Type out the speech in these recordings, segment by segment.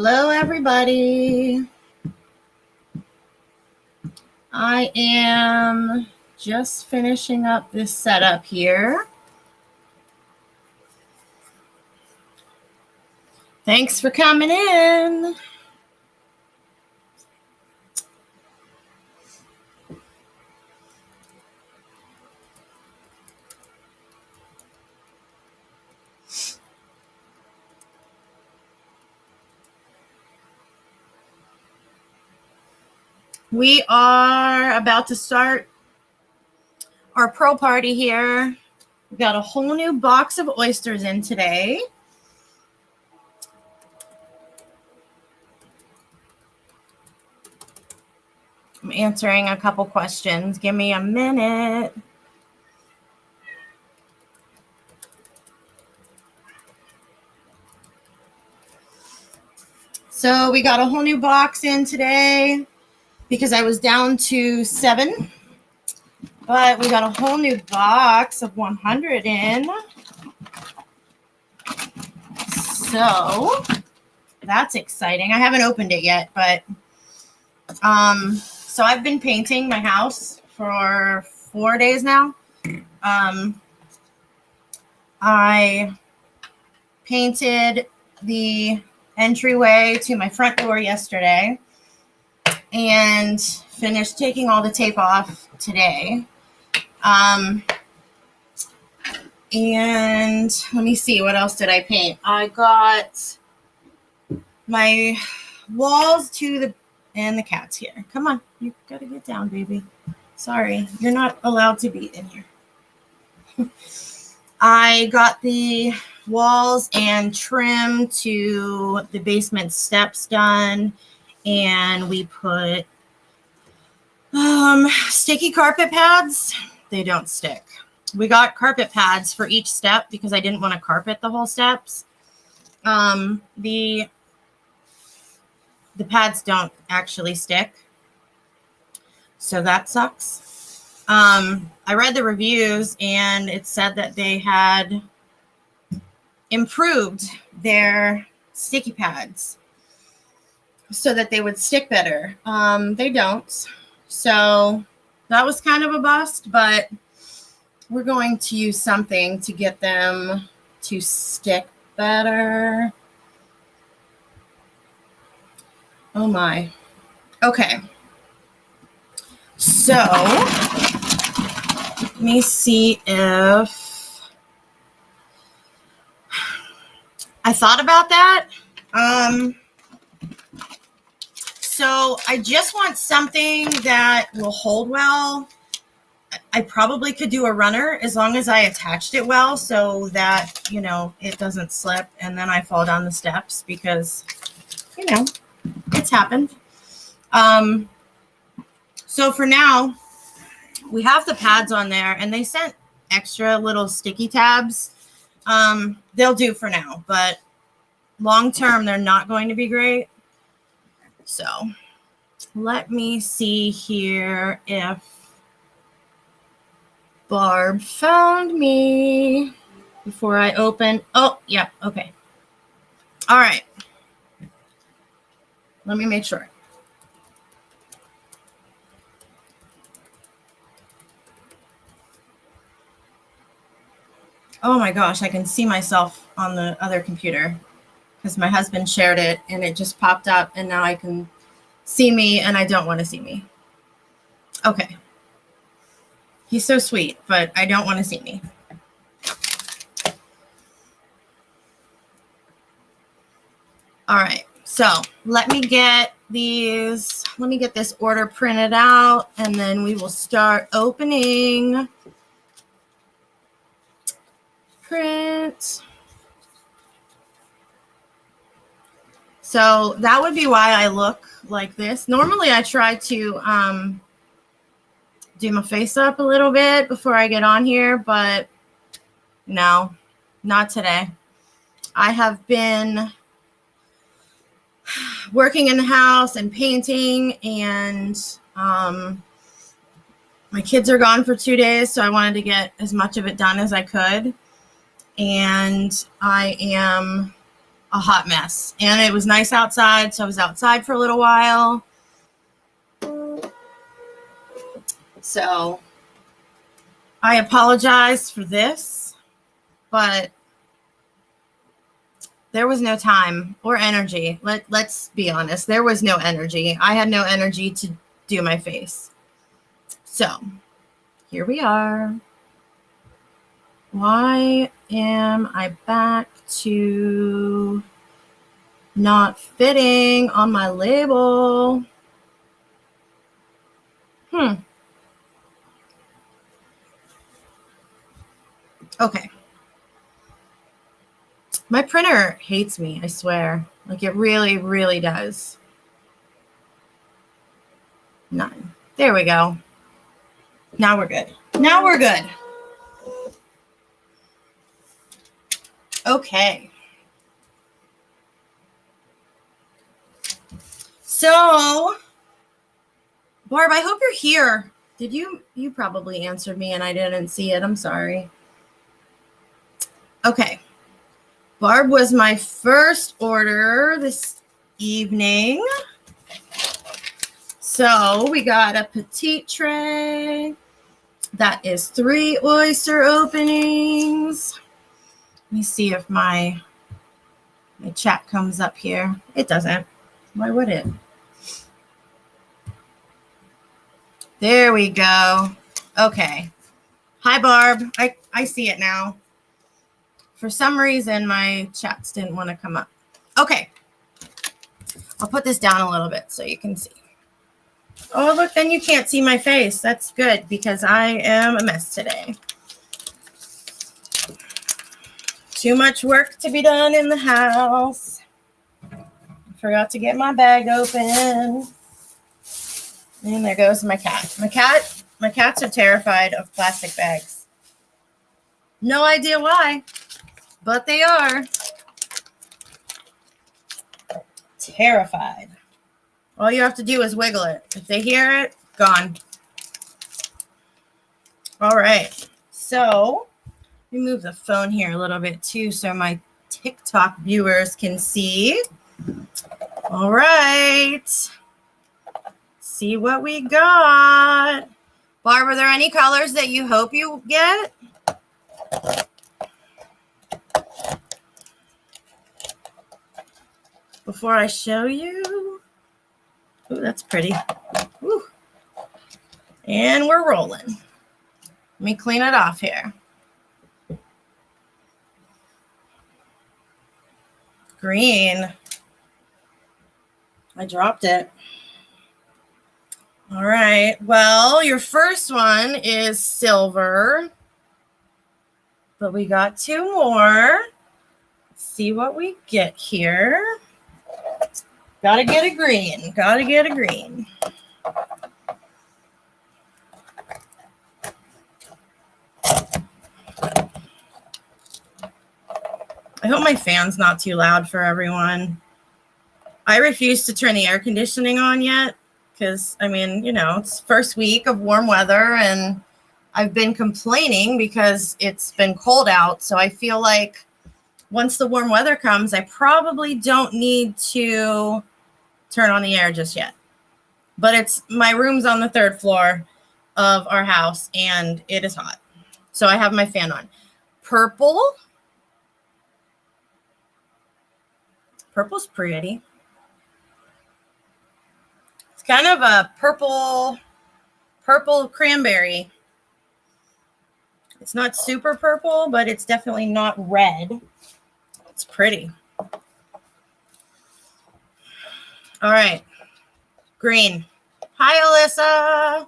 Hello, everybody. I am just finishing up this setup here. Thanks for coming in. We are about to start our pro party here. We got a whole new box of oysters in today. I'm answering a couple questions. Give me a minute. So we got a whole new box in today because I was down to 7. But we got a whole new box of 100 in. So that's exciting. I haven't opened it yet, but so I've been painting my house for 4 days now. I painted the entryway to my front door yesterday and finished taking all the tape off today. And let me see, what else did I paint? I got my walls and the cat's here. Come on, you gotta get down, baby. Sorry, you're not allowed to be in here. I got the walls and trim to the basement steps done, and we put sticky carpet pads. They don't stick. We got carpet pads for each step because I didn't want to carpet the whole steps. The pads don't actually stick, so that sucks. I read the reviews and it said that they had improved their sticky pads so that they would stick better. They don't. So that was kind of a bust, but we're going to use something to get them to stick better. Oh my. Okay. So let me see if I thought about that. So I just want something that will hold well. I probably could do a runner as long as I attached it well so that, it doesn't slip and then I fall down the steps because, it's happened. So for now, we have the pads on there and they sent extra little sticky tabs. They'll do for now, but long term, they're not going to be great. So let me see here if Barb found me before I open. Oh, yeah. Okay. All right. Let me make sure. Oh my gosh, I can see myself on the other computer because my husband shared it and it just popped up and now I can see me and I don't want to see me. Okay. He's so sweet, but I don't want to see me. All right. So let me get this order printed out and then we will start opening. Print. So that would be why I look like this. Normally I try to do my face up a little bit before I get on here, but no, not today. I have been working in the house and painting and my kids are gone for 2 days, so I wanted to get as much of it done as I could. And I am a hot mess. And it was nice outside, so I was outside for a little while. So I apologize for this, but there was no time or energy. Let's be honest. There was no energy. I had no energy to do my face. So here we are. Why am I back to not fitting on my label? Okay. My printer hates me, I swear. Like, it really, really does. 9. There we go. Now we're good. Now we're good. Okay. So, Barb, I hope you're here. Did you probably answered me and I didn't see it. I'm sorry. Okay. Barb was my first order this evening. So we got a petite tray. That is 3 oyster openings. Let me see if my chat comes up here. It doesn't. Why would it? There we go. Okay. Hi, Barb. I see it now. For some reason, my chats didn't want to come up. Okay. I'll put this down a little bit so you can see. Oh, look, then you can't see my face. That's good because I am a mess today. Too much work to be done in the house. Forgot to get my bag open. And there goes my cat. My cats are terrified of plastic bags. No idea why, but they are terrified. All you have to do is wiggle it. If they hear it, gone. All right. So let me move the phone here a little bit too so my TikTok viewers can see. All right. See what we got. Barb, are there any colors that you hope you get? Before I show you. Ooh, that's pretty. Ooh. And we're rolling. Let me clean it off here. Green. I dropped it. All right. Well, your first one is silver. But we got 2 more. Let's see what we get here. Gotta get a green. Gotta get a green. I hope my fan's not too loud for everyone. I refuse to turn the air conditioning on yet because, I mean, you know, it's first week of warm weather and I've been complaining because it's been cold out. So I feel like once the warm weather comes, I probably don't need to turn on the air just yet. But my room's on the 3rd floor of our house and it is hot. So I have my fan on. Purple. Purple's pretty. It's kind of a purple cranberry. It's not super purple, but it's definitely not red. It's pretty. All right. Green. Hi, Alyssa.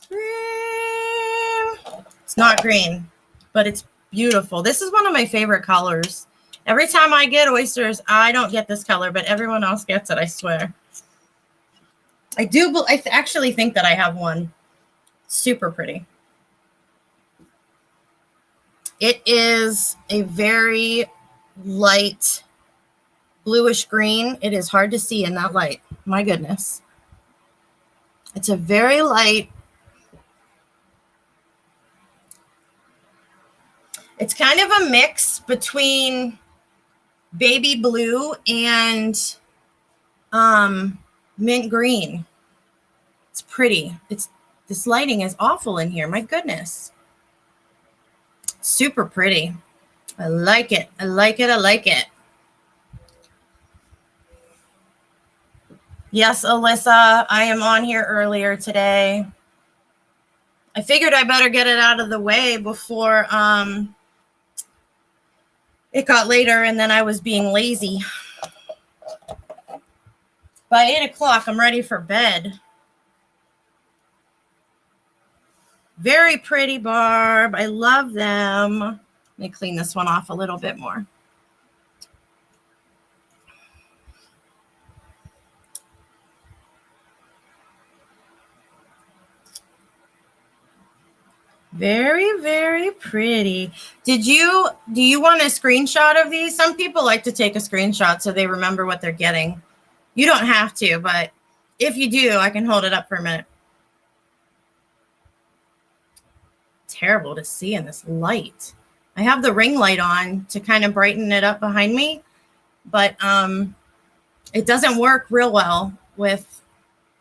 Green. It's not green, but it's beautiful. This is one of my favorite colors. Every time I get oysters, I don't get this color, but everyone else gets it, I swear. I actually think that I have one. Super pretty. It is a very light bluish green. It is hard to see in that light. My goodness. It's a very light It's kind of a mix between baby blue and mint green. It's pretty. This lighting is awful in here. My goodness. Super pretty. I like it. I like it. I like it. Yes, Alyssa, I am on here earlier today. I figured I better get it out of the way before it got later and then I was being lazy. By 8 o'clock, I'm ready for bed. Very pretty, Barb. I love them. Let me clean this one off a little bit more. Very, very pretty. Do you want a screenshot of these? Some people like to take a screenshot so they remember what they're getting. You don't have to, but if you do, I can hold it up for a minute. Terrible to see in this light. I have the ring light on to kind of brighten it up behind me, but it doesn't work real well with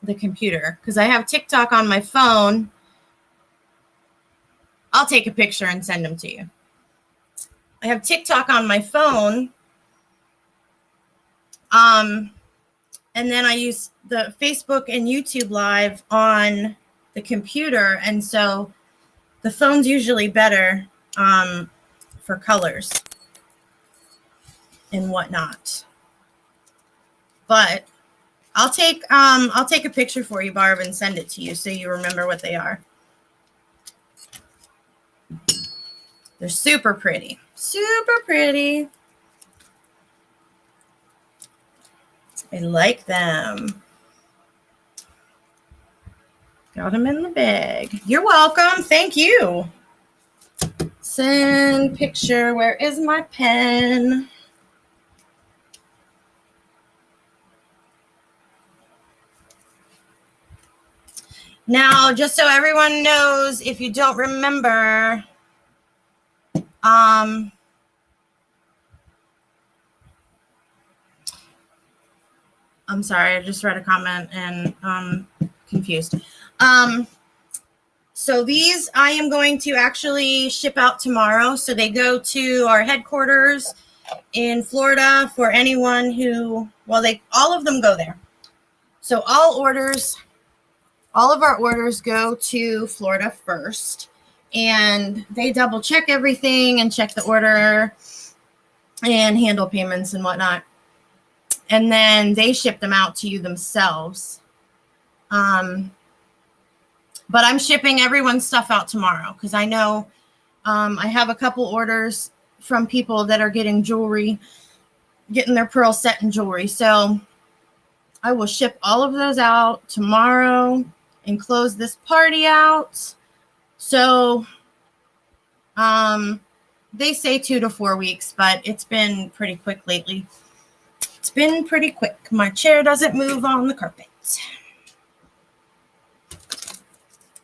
the computer because I have TikTok on my phone. I'll take a picture and send them to you. I have TikTok on my phone. And then I use the Facebook and YouTube Live on the computer. And so the phone's usually better for colors and whatnot. But I'll take a picture for you, Barb, and send it to you so you remember what they are. They're super pretty. Super pretty. I like them. Got them in the bag. You're welcome. Thank you. Send picture. Where is my pen? Now, just so everyone knows, if you don't remember, I'm sorry, I just read a comment and confused. So these I am going to actually ship out tomorrow. So they go to our headquarters in Florida for anyone who, all of them go there. So all of our orders go to Florida first. And they double check everything and check the order and handle payments and whatnot. And then they ship them out to you themselves. But I'm shipping everyone's stuff out tomorrow because I know I have a couple orders from people that are getting jewelry, getting their pearl set and jewelry. So I will ship all of those out tomorrow and close this party out. So they say 2 to 4 weeks, but it's been pretty quick lately. It's been pretty quick. My chair doesn't move on the carpet.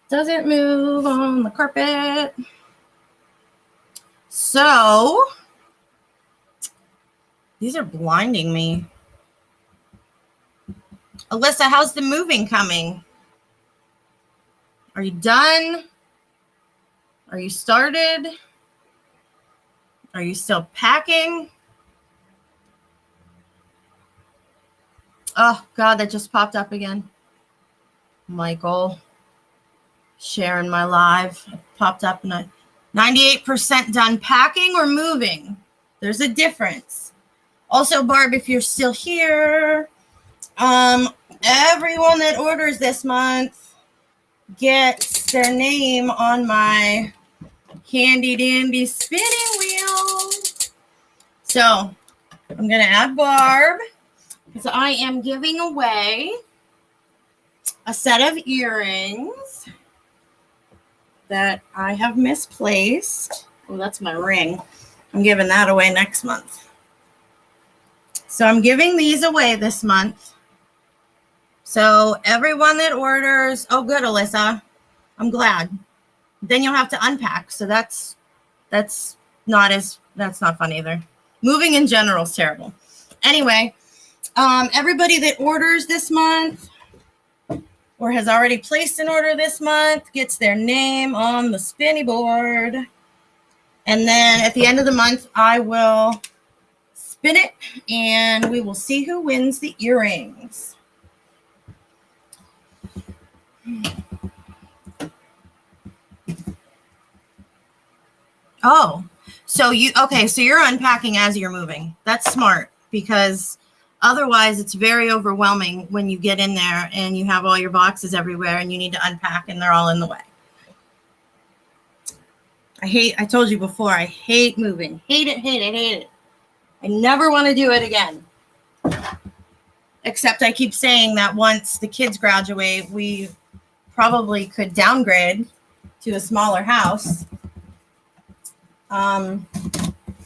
Doesn't move on the carpet. So these are blinding me. Alyssa, how's the moving coming? Are you done? Are you started? Are you still packing? Oh, God, that just popped up again. Michael, sharing my live. It popped up and 98% done packing or moving. There's a difference. Also, Barb, if you're still here, everyone that orders this month gets their name on my handy dandy spinning wheel. So I'm going to add Barb because I am giving away a set of earrings that I have misplaced. Oh, that's my ring. I'm giving that away next month. So I'm giving these away this month. So everyone that orders, oh, good, Alyssa. I'm glad. Then you'll have to unpack. So that's that's not fun either. Moving in general is terrible. Anyway, everybody that orders this month or has already placed an order this month gets their name on the spinny board. And then at the end of the month, I will spin it and we will see who wins the earrings. Oh, so you're unpacking as you're moving. That's smart because otherwise it's very overwhelming when you get in there and you have all your boxes everywhere and you need to unpack and they're all in the way. I told you before, I hate moving. Hate it. I never want to do it again. Except I keep saying that once the kids graduate, we probably could downgrade to a smaller house.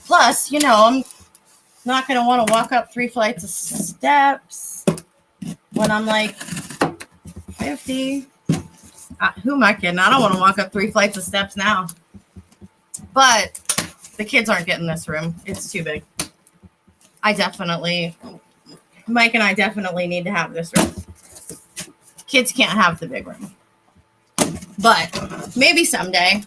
Plus, I'm not going to want to walk up 3 flights of steps when I'm like 50. Who am I kidding? I don't want to walk up 3 flights of steps now. But the kids aren't getting this room. It's too big. Mike and I definitely need to have this room. Kids can't have the big room. But maybe someday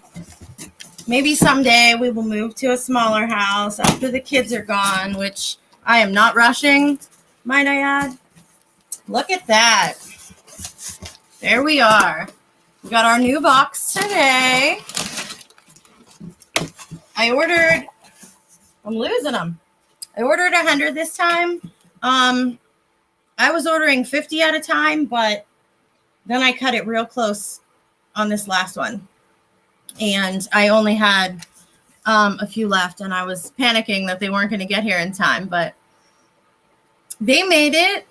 we will move to a smaller house after the kids are gone, which I am not rushing, might I add. Look at that. There we are. We got our new box today. I'm losing them. I ordered 100 this time. I was ordering 50 at a time, but then I cut it real close on this last one. And I only had a few left, and I was panicking that they weren't going to get here in time, but they made it.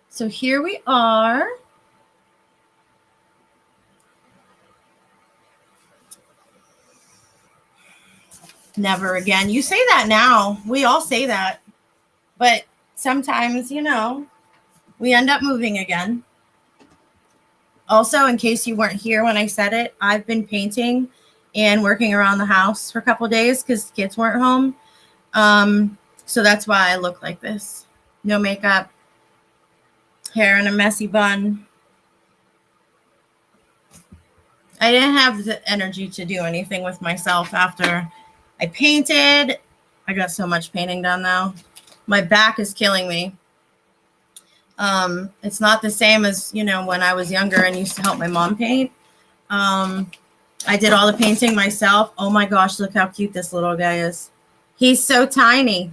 So here we are. Never again. You say that now. We all say that. But sometimes, we end up moving again. Also, in case you weren't here when I said it, I've been painting and working around the house for a couple of days because the kids weren't home. So that's why I look like this. No makeup, hair in a messy bun. I didn't have the energy to do anything with myself after I painted. I got so much painting done now. My back is killing me. It's not the same as, when I was younger and used to help my mom paint. I did all the painting myself. Oh my gosh, look how cute this little guy is. He's so tiny.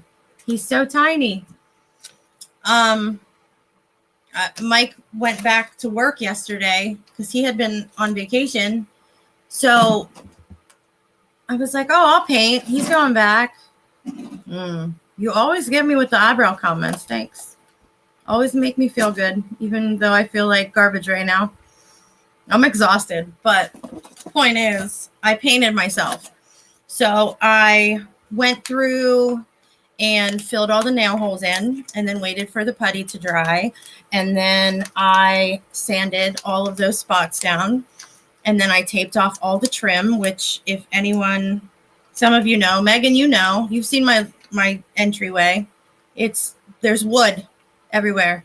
Mike went back to work yesterday because he had been on vacation. So I was like, oh, I'll paint. He's going back. You always get me with the eyebrow comments. Thanks. Always make me feel good, even though I feel like garbage right now. I'm exhausted, but the point is, I painted myself. So I went through and filled all the nail holes in and then waited for the putty to dry. And then I sanded all of those spots down. And then I taped off all the trim, which if anyone, some of you know, Megan, you've seen my entryway. There's wood everywhere.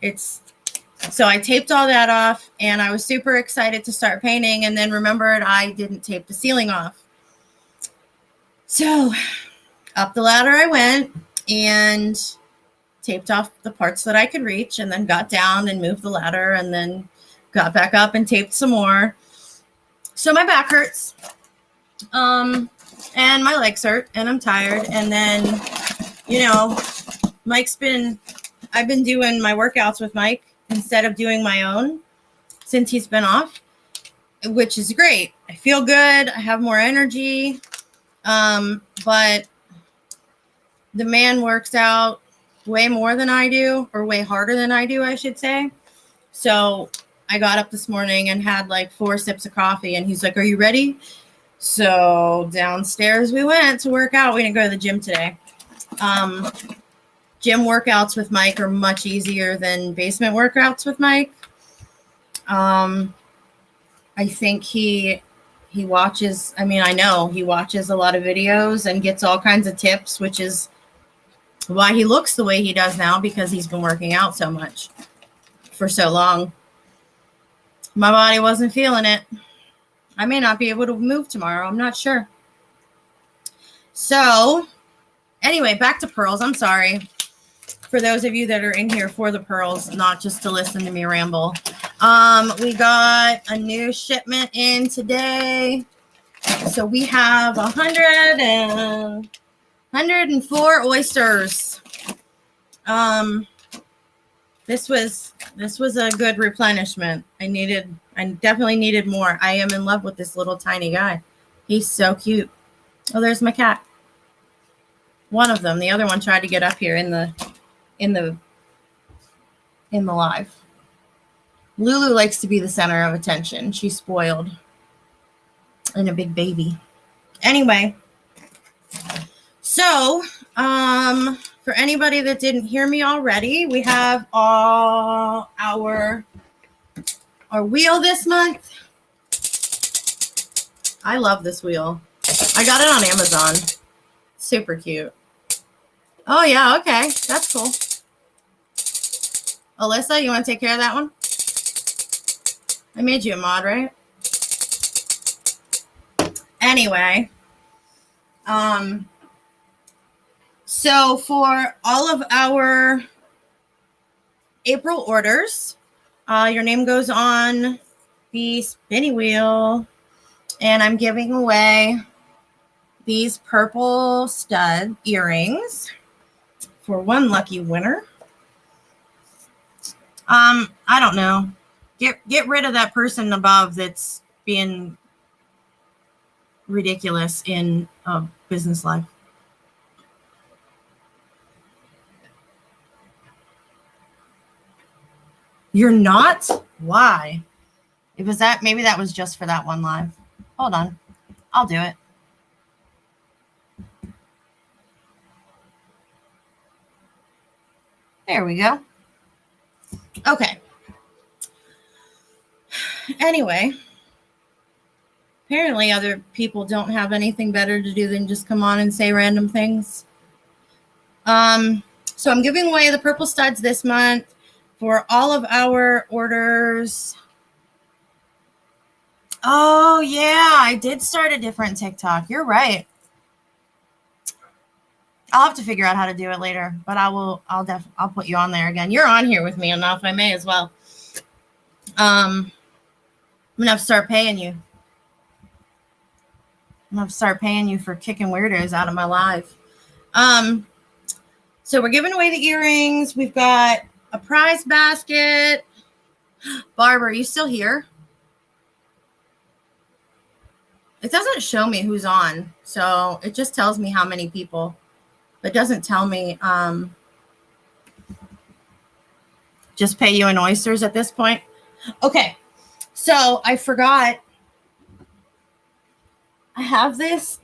So I taped all that off and I was super excited to start painting and then remembered I didn't tape the ceiling off. So up the ladder I went and taped off the parts that I could reach and then got down and moved the ladder and then got back up and taped some more. So my back hurts, and my legs hurt, and I'm tired. And then, I've been doing my workouts with Mike instead of doing my own since he's been off, which is great. I feel good. I have more energy. But the man works out way more than I do, or way harder than I do, I should say. So I got up this morning and had like 4 sips of coffee and he's like, are you ready? So downstairs we went to work out. We didn't go to the gym today. Gym workouts with Mike are much easier than basement workouts with Mike. I think he he watches, I mean, I know he watches a lot of videos and gets all kinds of tips, which is why he looks the way he does now, because he's been working out so much for so long. My body wasn't feeling it. I may not be able to move tomorrow. I'm not sure. So anyway, back to pearls. I'm sorry for those of you that are in here for the pearls, not just to listen to me ramble. We got a new shipment in today. So we have 104 oysters. This was a good replenishment. I definitely needed more. I am in love with this little tiny guy. He's so cute. Oh, there's my cat. One of them. The other one tried to get up here in the live. Lulu likes to be the center of attention. She's spoiled and a big baby. Anyway, so for anybody that didn't hear me already, we have our wheel this month. I love this wheel. I got it on Amazon. Super cute. Oh yeah, okay, that's cool. Alyssa, you want to take care of that one? I made you a mod, right? Anyway, so for all of our April orders, your name goes on the spinny wheel, and I'm giving away these purple stud earrings for one lucky winner. I don't know. Get rid of that person above that's being ridiculous in business life. You're not? Why? It was that, maybe that was just for that one live. Hold on. I'll do it. There we go. Okay. Anyway, apparently other people don't have anything better to do than just come on and say random things. So I'm giving away the purple studs this month for all of our orders. Oh yeah, I did start a different TikTok. You're right. I'll have to figure out how to do it later, but I'll put you on there again. You're on here with me enough. I may as well. I'm gonna have to start paying you. I'm gonna have to start paying you for kicking weirdos out of my life. So we're giving away the earrings. We've got a prize basket. Barb, are you still here? It doesn't show me who's on, so it just tells me how many people. It doesn't tell me just pay you in oysters at this point. Okay, so I forgot. I have this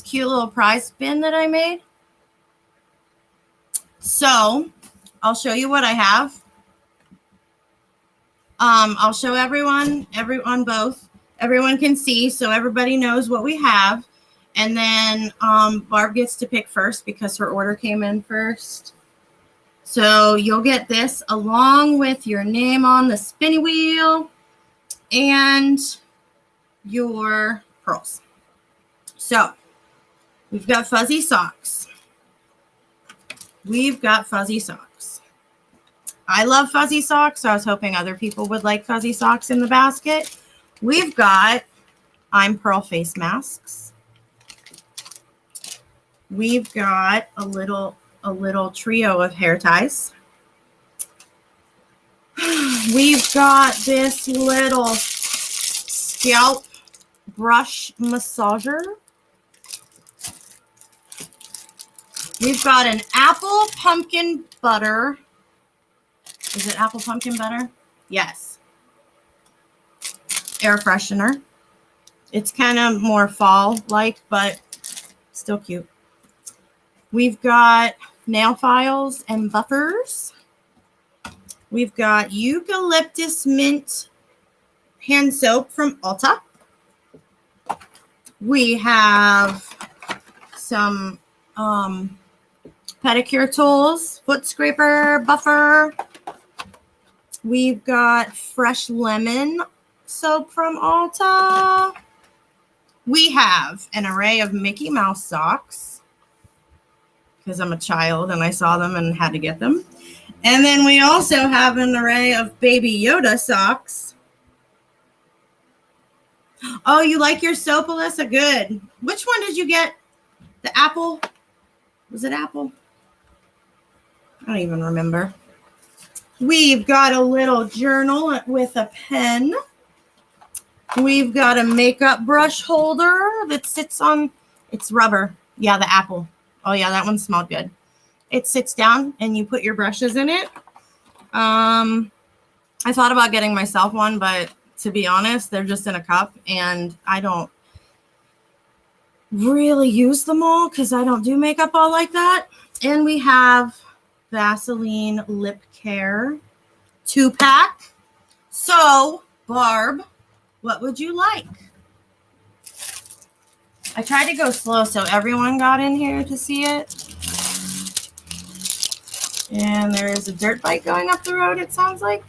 cute little prize bin that I made. So I'll show you what I have. I'll show everyone both. Everyone can see, so everybody knows what we have. And then Barb gets to pick first because her order came in first. So you'll get this along with your name on the spinny wheel and your pearls. So we've got fuzzy socks. I love fuzzy socks, so I was hoping other people would like fuzzy socks in the basket. We've got I'm Pearl face masks. We've got a little trio of hair ties. We've got this little scalp brush massager. We've got an apple pumpkin butter. Is it apple pumpkin butter? Yes. Air freshener. It's kind of more fall-like, but still cute. We've got nail files and buffers. We've got eucalyptus mint hand soap from Ulta. We have some pedicure tools, foot scraper, buffer. We've got fresh lemon soap from Ulta. We have an array of Mickey Mouse socks because I'm a child and I saw them and had to get them. And then we also have an array of Baby Yoda socks. Oh, you like your soap, Alyssa? Good. Which one did you get? The apple? Was it apple? I don't even remember. We've got a little journal with a pen. We've got a makeup brush holder that sits on, it's rubber. Yeah, the apple. Oh yeah, that one smelled good. It sits down and you put your brushes in it. I thought about getting myself one, but to be honest, they're just in a cup and I don't really use them all because I don't do makeup all like that. And we have Vaseline lip care 2-pack. So, Barb, what would you like? I tried to go slow so everyone got in here to see it. And there is a dirt bike going up the road, it sounds like.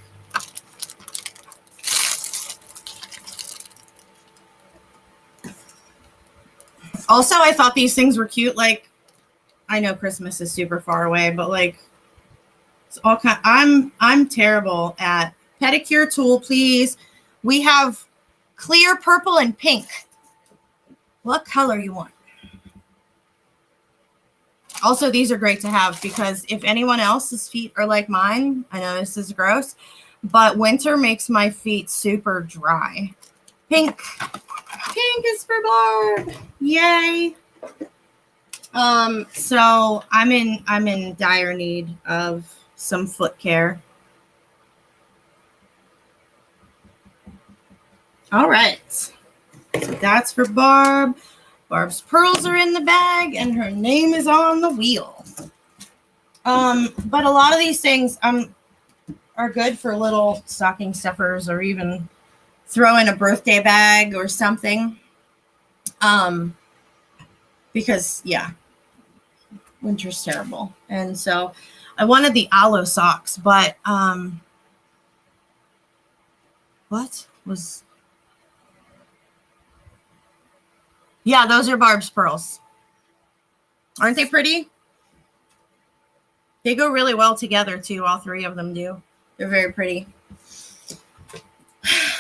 Also, I thought these things were cute. Like, I know Christmas is super far away, but like, it's all kind. I'm terrible at pedicure tool, please. We have clear purple and pink. What color you want? Also, these are great to have because if anyone else's feet are like mine, I know this is gross, but winter makes my feet super dry. Pink. Pink is for Barb. Yay. So I'm in dire need of some foot care. All right. So that's for Barb. Barb's pearls are in the bag and her name is on the wheel. But a lot of these things are good for little stocking stuffers or even throw in a birthday bag or something. Because yeah, winter's terrible. And so I wanted the aloe socks, but yeah, those are Barb's pearls. Aren't they pretty? They go really well together too. All three of them do. They're very pretty.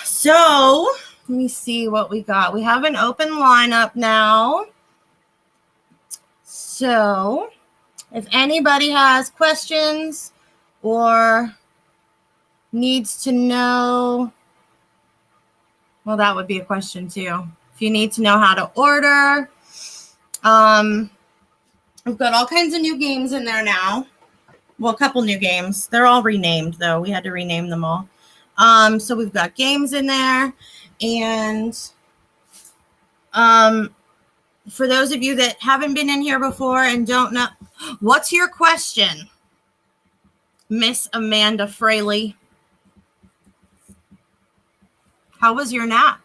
So let me see what we got. We have an open lineup now. So if anybody has questions or needs to know, well, that would be a question too. If you need to know how to order, we've got all kinds of new games in there now. Well, a couple new games. They're all renamed, though. We had to rename them all. So we've got games in there. And for those of you that haven't been in here before and don't know, what's your question, Miss Amanda Fraley? How was your nap?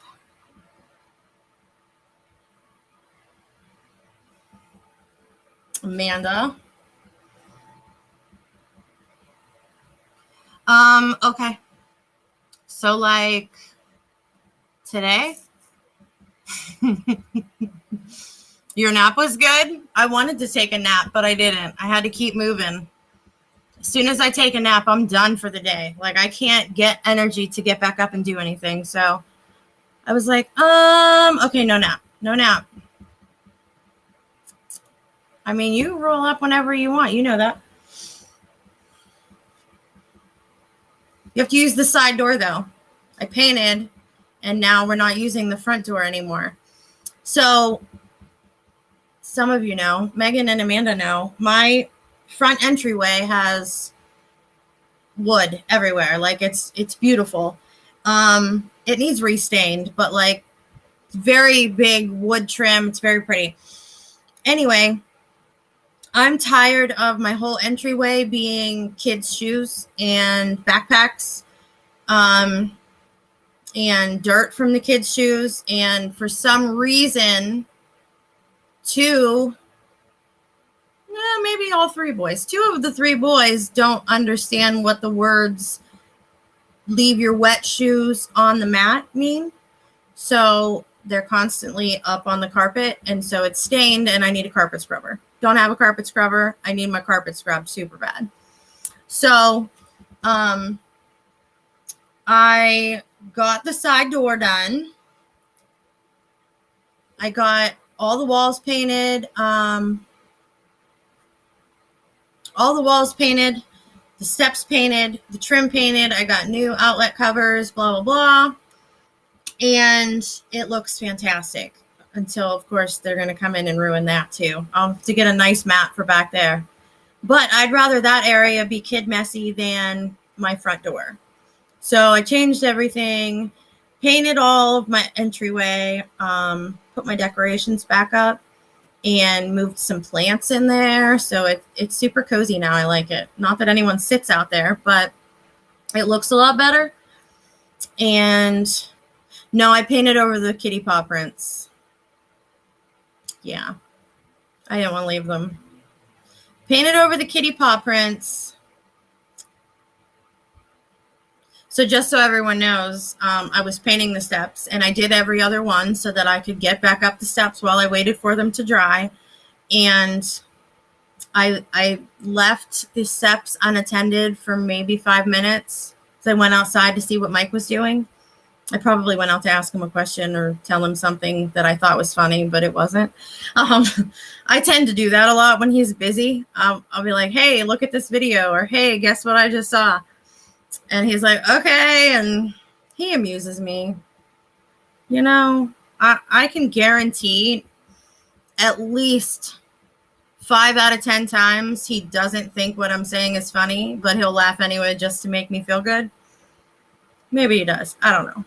Amanda. Okay. So like today, your nap was good. I wanted to take a nap, but I didn't. I had to keep moving. As soon as I take a nap, I'm done for the day. Like I can't get energy to get back up and do anything. So I was like, okay, no nap. I mean, you roll up whenever you want. You know that. You have to use the side door, though. I painted, and now we're not using the front door anymore. So some of you know, Megan and Amanda know, my front entryway has wood everywhere. Like, it's beautiful. It needs restained, but, like, very big wood trim. It's very pretty. Anyway, I'm tired of my whole entryway being kids' shoes and backpacks. and dirt from the kids' shoes. And for some reason, maybe all three boys, 2 of the 3 boys don't understand what the words leave your wet shoes on the mat mean. So they're constantly up on the carpet, and so it's stained, and I need a carpet scrubber. Don't have a carpet scrubber. I need my carpet scrubbed super bad. So I got the side door done. I got all the walls painted. The steps painted, the trim painted. I got new outlet covers, blah, blah, blah. And it looks fantastic until, of course, they're going to come in and ruin that too. I'll have to get a nice mat for back there. But I'd rather that area be kid messy than my front door. So I changed everything, painted all of my entryway, put my decorations back up, and moved some plants in there. So it's super cozy now. I like it. Not that anyone sits out there, but it looks a lot better. And no, I painted over the kitty paw prints. Yeah, I didn't want to leave them. Painted over the kitty paw prints. So just so everyone knows, I was painting the steps, and I did every other one so that I could get back up the steps while I waited for them to dry. And I left the steps unattended for maybe 5 minutes. So I went outside to see what Mike was doing. I probably went out to ask him a question or tell him something that I thought was funny, but it wasn't. I tend to do that a lot when he's busy. I'll be like, hey, look at this video, or hey, guess what I just saw? And he's like, okay. And he amuses me. You know, I can guarantee at least 5 out of 10 times he doesn't think what I'm saying is funny, but he'll laugh anyway just to make me feel good. Maybe he does. I don't know.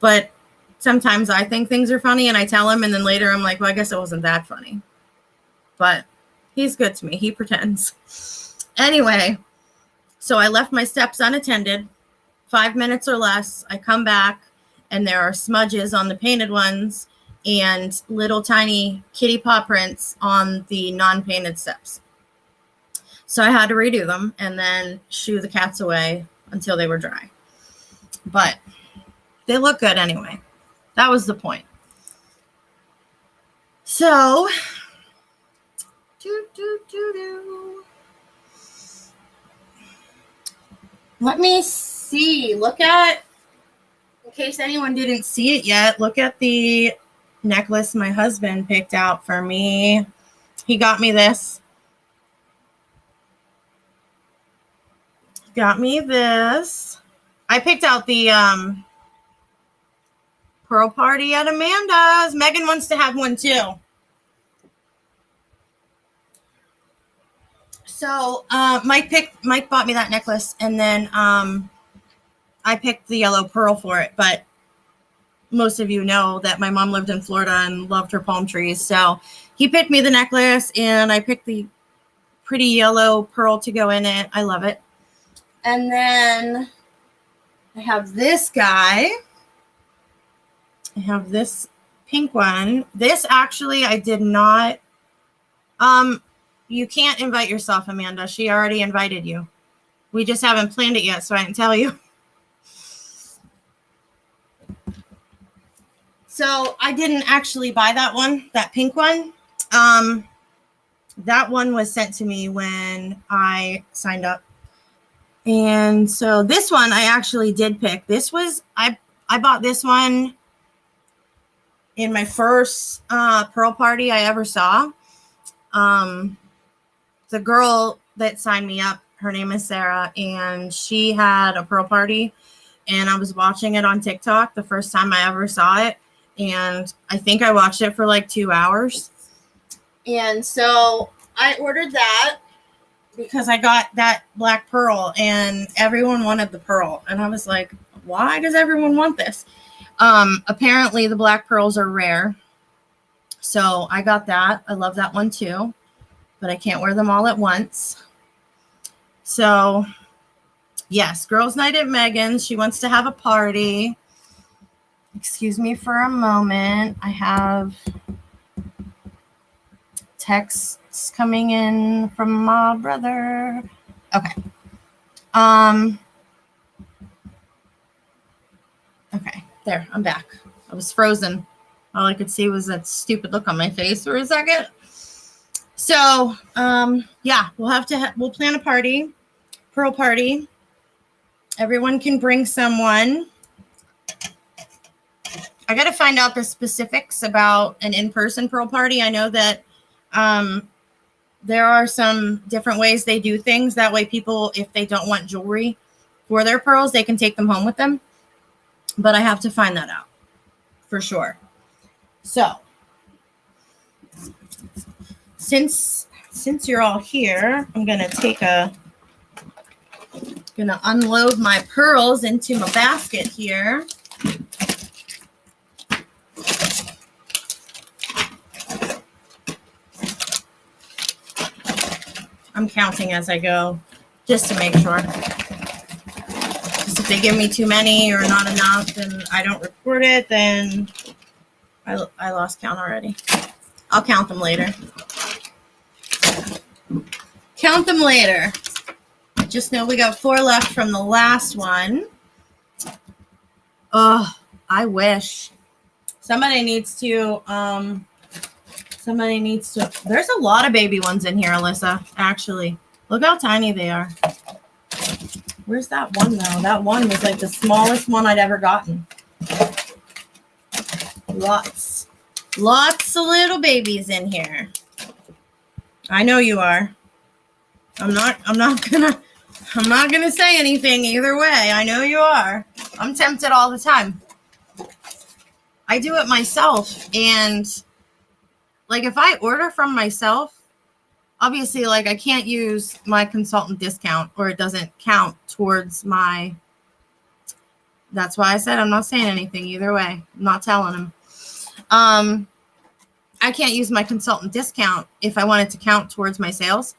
But sometimes I think things are funny and I tell him, and then later I'm like, well, I guess it wasn't that funny. But he's good to me. He pretends. Anyway, so I left my steps unattended, 5 minutes or less. I come back, and there are smudges on the painted ones and little tiny kitty paw prints on the non-painted steps. So I had to redo them and then shoo the cats away until they were dry. But they look good anyway. That was the point. So, let me see. Look at, in case anyone didn't see it yet, look at the necklace my husband picked out for me. He got me this. I picked out the pearl party at Amanda's. Megan wants to have one too. So Mike bought me that necklace, and then I picked the yellow pearl for it. But most of you know that my mom lived in Florida and loved her palm trees. So he picked me the necklace, and I picked the pretty yellow pearl to go in it. I love it. And then I have this guy. I have this pink one. This actually I did not. You can't invite yourself, Amanda. She already invited you. We just haven't planned it yet, so I didn't tell you. So I didn't actually buy that one, that pink one. That one was sent to me when I signed up. And so this one I actually did pick. This was, I bought this one in my first pearl party I ever saw. The girl that signed me up, her name is Sarah, and she had a pearl party, and I was watching it on TikTok the first time I ever saw it, and I think I watched it for like 2 hours. And so I ordered that because I got that black pearl, and everyone wanted the pearl, and I was like, why does everyone want this? Apparently the black pearls are rare, so I got that. I love that one too, but I can't wear them all at once. So yes, girls' night at Megan's. She wants to have a party. Excuse me for a moment. I have texts coming in from my brother. Okay. Okay, there, I'm back. I was frozen. All I could see was that stupid look on my face for a second. So, yeah, we'll plan a party, pearl party. Everyone can bring someone. I got to find out the specifics about an in-person pearl party. I know that there are some different ways they do things. That way people, if they don't want jewelry for their pearls, they can take them home with them. But I have to find that out for sure. So, since you're all here, I'm going to unload my pearls into my basket here. I'm counting as I go, just to make sure. Just if they give me too many or not enough and I don't report it, then I lost count already. I'll count them later. Count them later. Just know we got 4 left from the last one. Oh, I wish. Somebody needs to, there's a lot of baby ones in here, Alyssa, actually. Look how tiny they are. Where's that one, though? That one was like the smallest one I'd ever gotten. Lots of little babies in here. I know you are. I'm not gonna say anything either way. I know you are. I'm tempted all the time. I do it myself, and like if I order from myself, obviously like I can't use my consultant discount or it doesn't count towards my. That's why I said I'm not saying anything either way. I'm not telling him. I can't use my consultant discount if I want it to count towards my sales.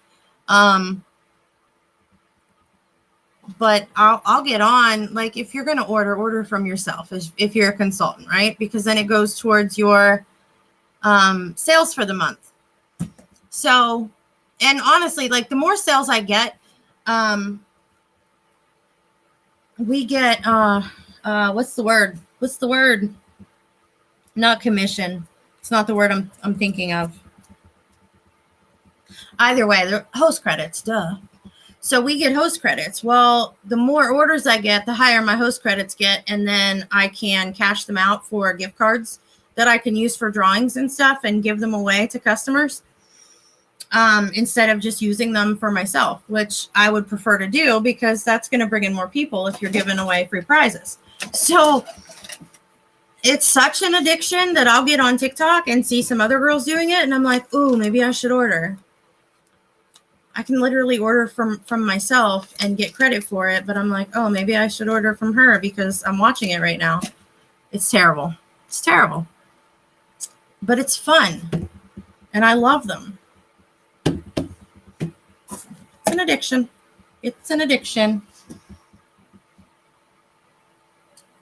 But I'll get on, like if you're going to order from yourself if you're a consultant, right? Because then it goes towards your sales for the month. So, and honestly, like the more sales I get, we get, what's the word? Not commission. It's not the word I'm thinking of. Either way, they're host credits, duh. So we get host credits. Well, the more orders I get, the higher my host credits get. And then I can cash them out for gift cards that I can use for drawings and stuff and give them away to customers instead of just using them for myself, which I would prefer to do because that's going to bring in more people if you're giving away free prizes. So it's such an addiction that I'll get on TikTok and see some other girls doing it. And I'm like, ooh, maybe I should order. I can literally order from myself and get credit for it. But I'm like, oh, maybe I should order from her because I'm watching it right now. It's terrible. It's terrible. But it's fun. And I love them. It's an addiction. It's an addiction.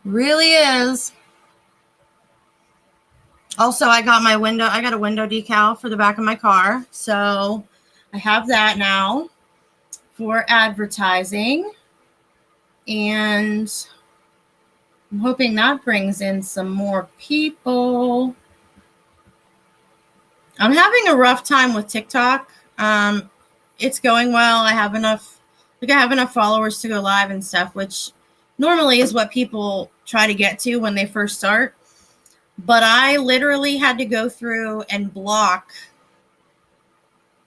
Really is. Also, I got a window decal for the back of my car. So I have that now for advertising. And I'm hoping that brings in some more people. I'm having a rough time with TikTok. It's going well. I have enough followers to go live and stuff, which normally is what people try to get to when they first start. But I literally had to go through and block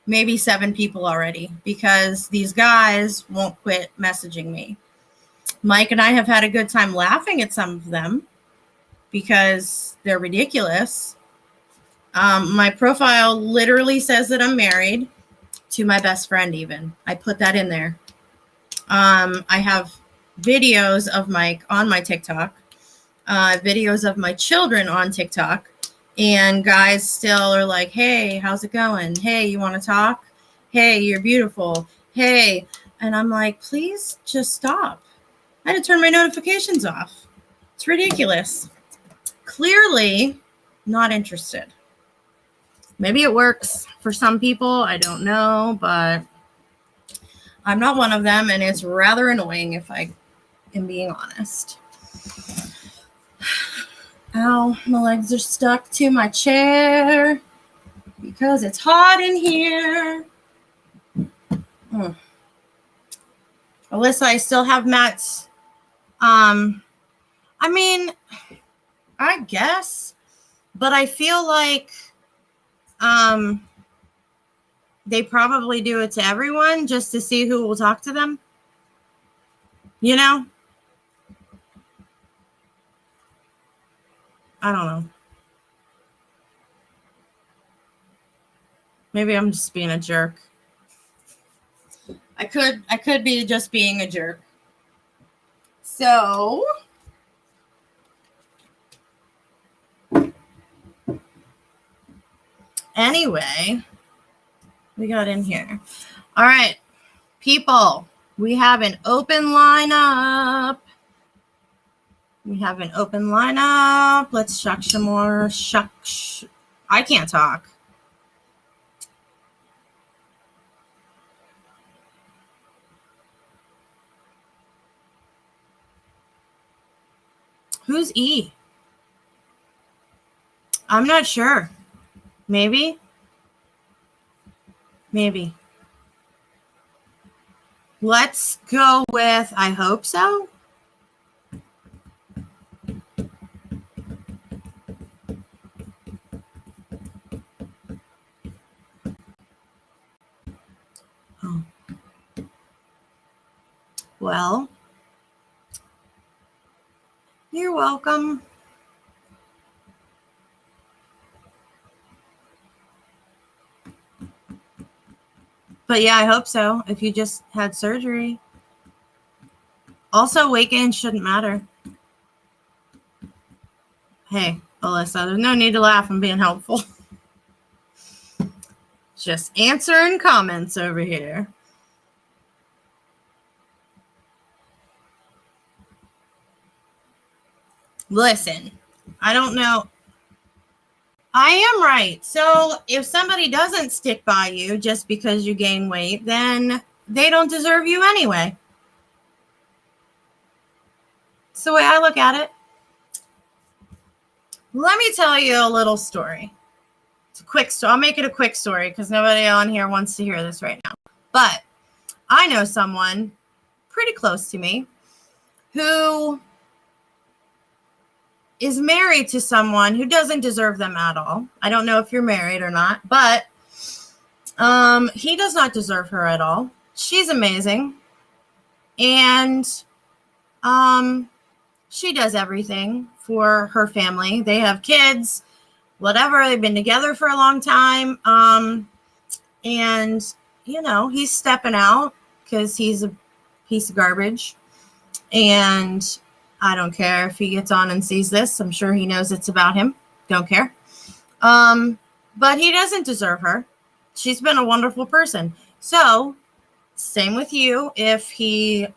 maybe 7 people already because these guys won't quit messaging me. Mike and I have had a good time laughing at some of them because they're ridiculous. My profile literally says that I'm married to my best friend even. I put that in there. I have videos of Mike on my TikTok, videos of my children on TikTok, and guys still are like, hey, how's it going? Hey, you want to talk? Hey, you're beautiful. Hey. And I'm like, please just stop. I had to turn my notifications off. It's ridiculous. clearly not interested. Maybe it works for some people. I don't know, but I'm not one of them, and it's rather annoying if I am being honest. Ow, my legs are stuck to my chair because it's hot in here. Alyssa, I still have Matt's. I mean, I guess, but I feel like they probably do it to everyone just to see who will talk to them. You know? I don't know. Maybe I'm just being a jerk. I could be just being a jerk. So anyway, we got in here. All right, people, we have an open lineup. Let's shuck some more. I can't talk. Who's E? I'm not sure. Maybe. Let's go with I hope so. Oh. Well, you're welcome. But yeah, I hope so. If you just had surgery. Also, weight gain shouldn't matter. Hey, Alyssa, there's no need to laugh. I'm being helpful. Just answering comments over here. Listen, I don't know. I am right. So if somebody doesn't stick by you just because you gain weight, then they don't deserve you anyway. It's the way I look at it. Let me tell you a little story. It's a quick story. I'll make it a quick story because nobody on here wants to hear this right now. But I know someone pretty close to me who is married to someone who doesn't deserve them at all. I don't know if you're married or not, but he does not deserve her at all. She's amazing. And she does everything for her family. They have kids, whatever. They've been together for a long time. And, you know, he's stepping out because he's a piece of garbage. And I don't care if he gets on and sees this. I'm sure he knows it's about him. Don't care. But he doesn't deserve her. She's been a wonderful person. So, same with you. If he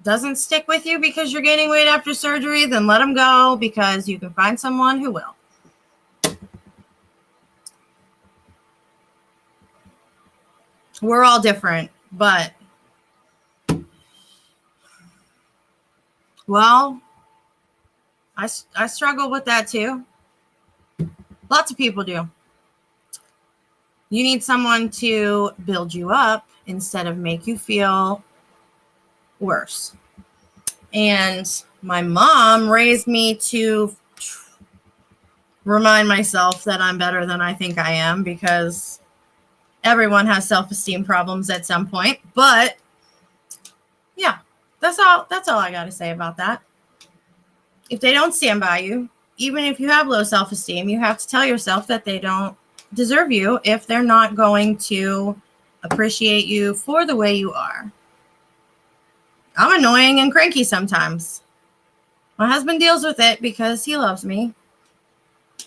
doesn't stick with you because you're gaining weight after surgery, then let him go because you can find someone who will. We're all different, but well, I struggle with that too. Lots of people do. You need someone to build you up instead of make you feel worse. And my mom raised me to remind myself that I'm better than I think I am because everyone has self-esteem problems at some point. But yeah, that's all I got to say about that. If they don't stand by you, even if you have low self-esteem, you have to tell yourself that they don't deserve you if they're not going to appreciate you for the way you are. I'm annoying and cranky sometimes. My husband deals with it because he loves me.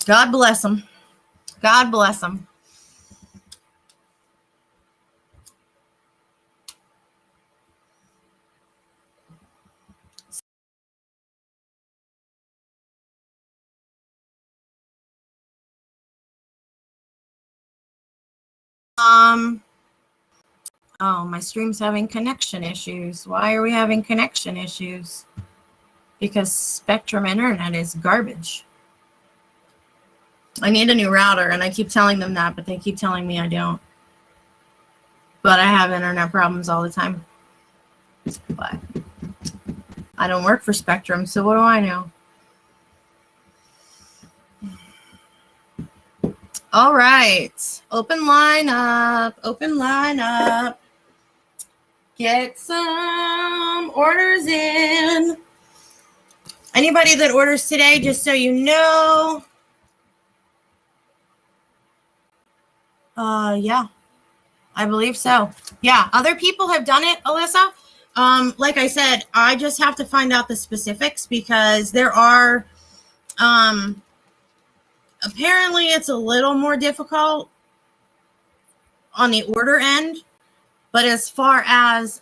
God bless him. God bless him. Oh, my stream's having connection issues. Why are we having connection issues? Because Spectrum Internet is garbage. I need a new router, and I keep telling them that, but they keep telling me I don't. But I have internet problems all the time. But I don't work for Spectrum, so what do I know? All right. Open line up. Open line up. Get some orders in. Anybody that orders today, just so you know. Yeah, I believe so. Yeah, other people have done it, Alyssa. Like I said, I just have to find out the specifics because there are, apparently it's a little more difficult on the order end, but as far as,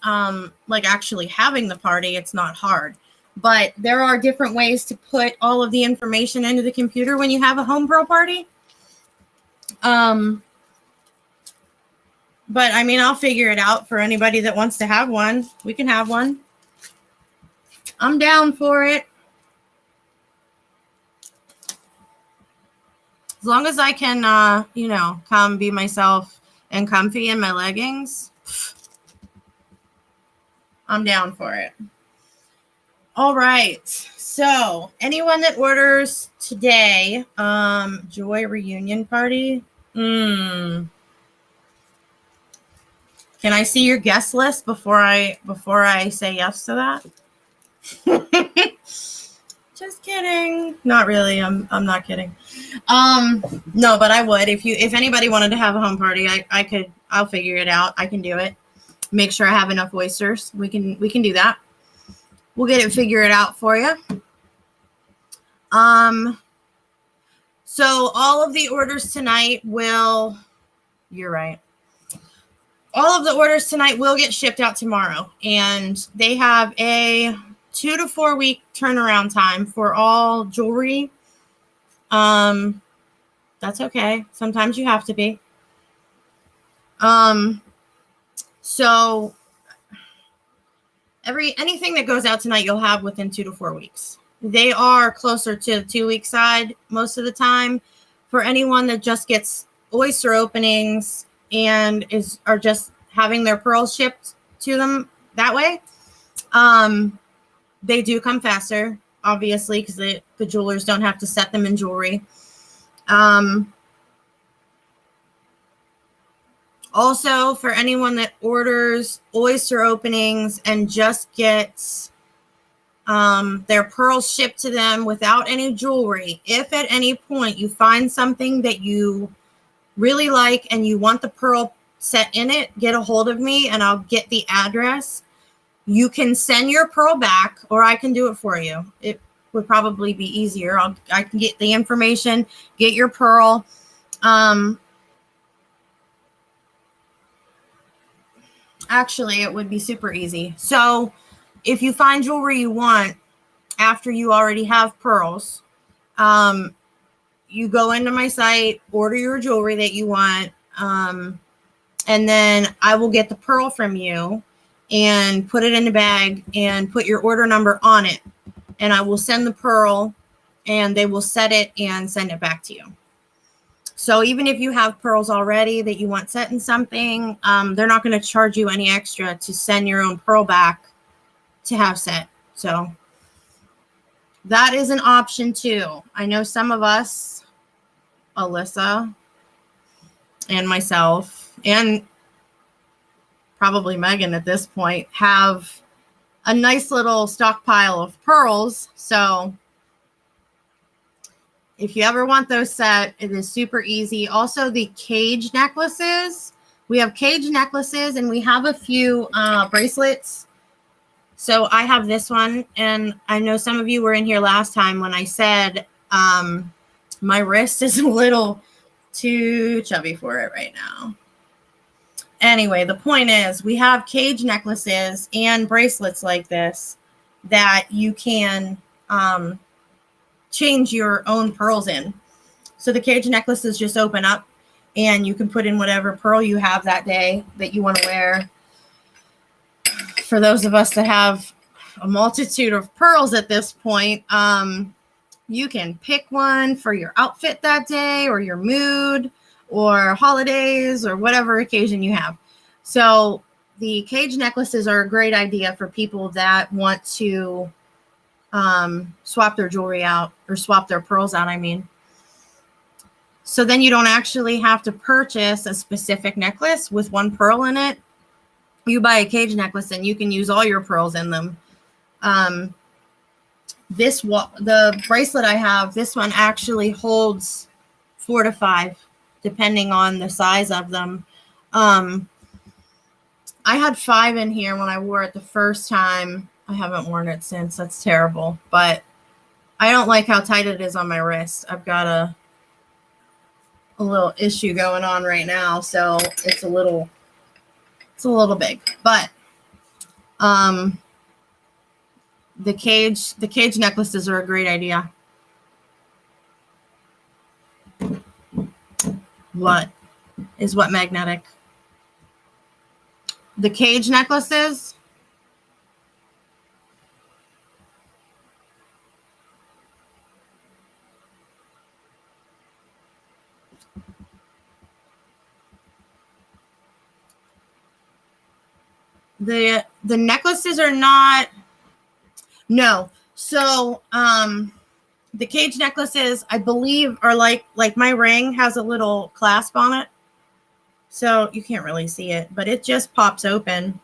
like actually having the party, it's not hard. But there are different ways to put all of the information into the computer when you have a home pro party. But I mean, I'll figure it out for anybody that wants to have one. We can have one. I'm down for it. As long as I can, you know, come be myself and comfy in my leggings, I'm down for it. All right. So anyone that orders today, Joy Reunion Party. Can I see your guest list before I say yes to that? Just kidding. Not really. I'm not kidding. No, but I would if anybody wanted to have a home party, I'll figure it out. I can do it. Make sure I have enough oysters. We can do that. We'll get it figured out for you. So all of the orders tonight will, you're right. All of the orders tonight will get shipped out tomorrow, and they have a 2 to 4 week turnaround time for all jewelry. That's okay. Sometimes you have to be. So anything that goes out tonight, you'll have within 2 to 4 weeks. They are closer to the 2 week side most of the time. For anyone that just gets oyster openings and are just having their pearls shipped to them that way, they do come faster, obviously, because the jewelers don't have to set them in jewelry. Also, for anyone that orders oyster openings and just gets their pearls shipped to them without any jewelry, if at any point you find something that you really like and you want the pearl set in it, get a hold of me and I'll get the address. You can send your pearl back, or I can do it for you. It would probably be easier. I can get the information, get your pearl. Actually, it would be super easy. So if you find jewelry you want after you already have pearls, you go into my site, order your jewelry that you want, and then I will get the pearl from you and put it in a bag and put your order number on it. And I will send the pearl and they will set it and send it back to you. So even if you have pearls already that you want set in something, they're not going to charge you any extra to send your own pearl back to have set. So that is an option too. I know some of us, Alyssa and myself, and probably Megan at this point, have a nice little stockpile of pearls. So if you ever want those set, it is super easy. Also, the cage necklaces. We have cage necklaces and we have a few bracelets. So I have this one, and I know some of you were in here last time when I said my wrist is a little too chubby for it right now. Anyway, the point is we have cage necklaces and bracelets like this that you can change your own pearls in. So the cage necklaces just open up And you can put in whatever pearl you have that day that you want to wear. For those of us that have a multitude of pearls at this point, you can pick one for your outfit that day or your mood or holidays or whatever occasion you have. So the cage necklaces are a great idea for people that want to swap their jewelry out, or swap their pearls out, I mean. So then you don't actually have to purchase a specific necklace with one pearl in it. You buy a cage necklace and you can use all your pearls in them. The bracelet I have, this one actually holds 4 to 5, depending on the size of them. I had 5 in here when I wore it the first time. I haven't worn it since. That's terrible. But I don't like how tight it is on my wrist. I've got a little issue going on right now, so it's a little big. But the cage necklaces are a great idea. What magnetic? The cage necklaces. The necklaces are not. No. So the cage necklaces, I believe, are like my ring has a little clasp on it. So you can't really see it, but it just pops open.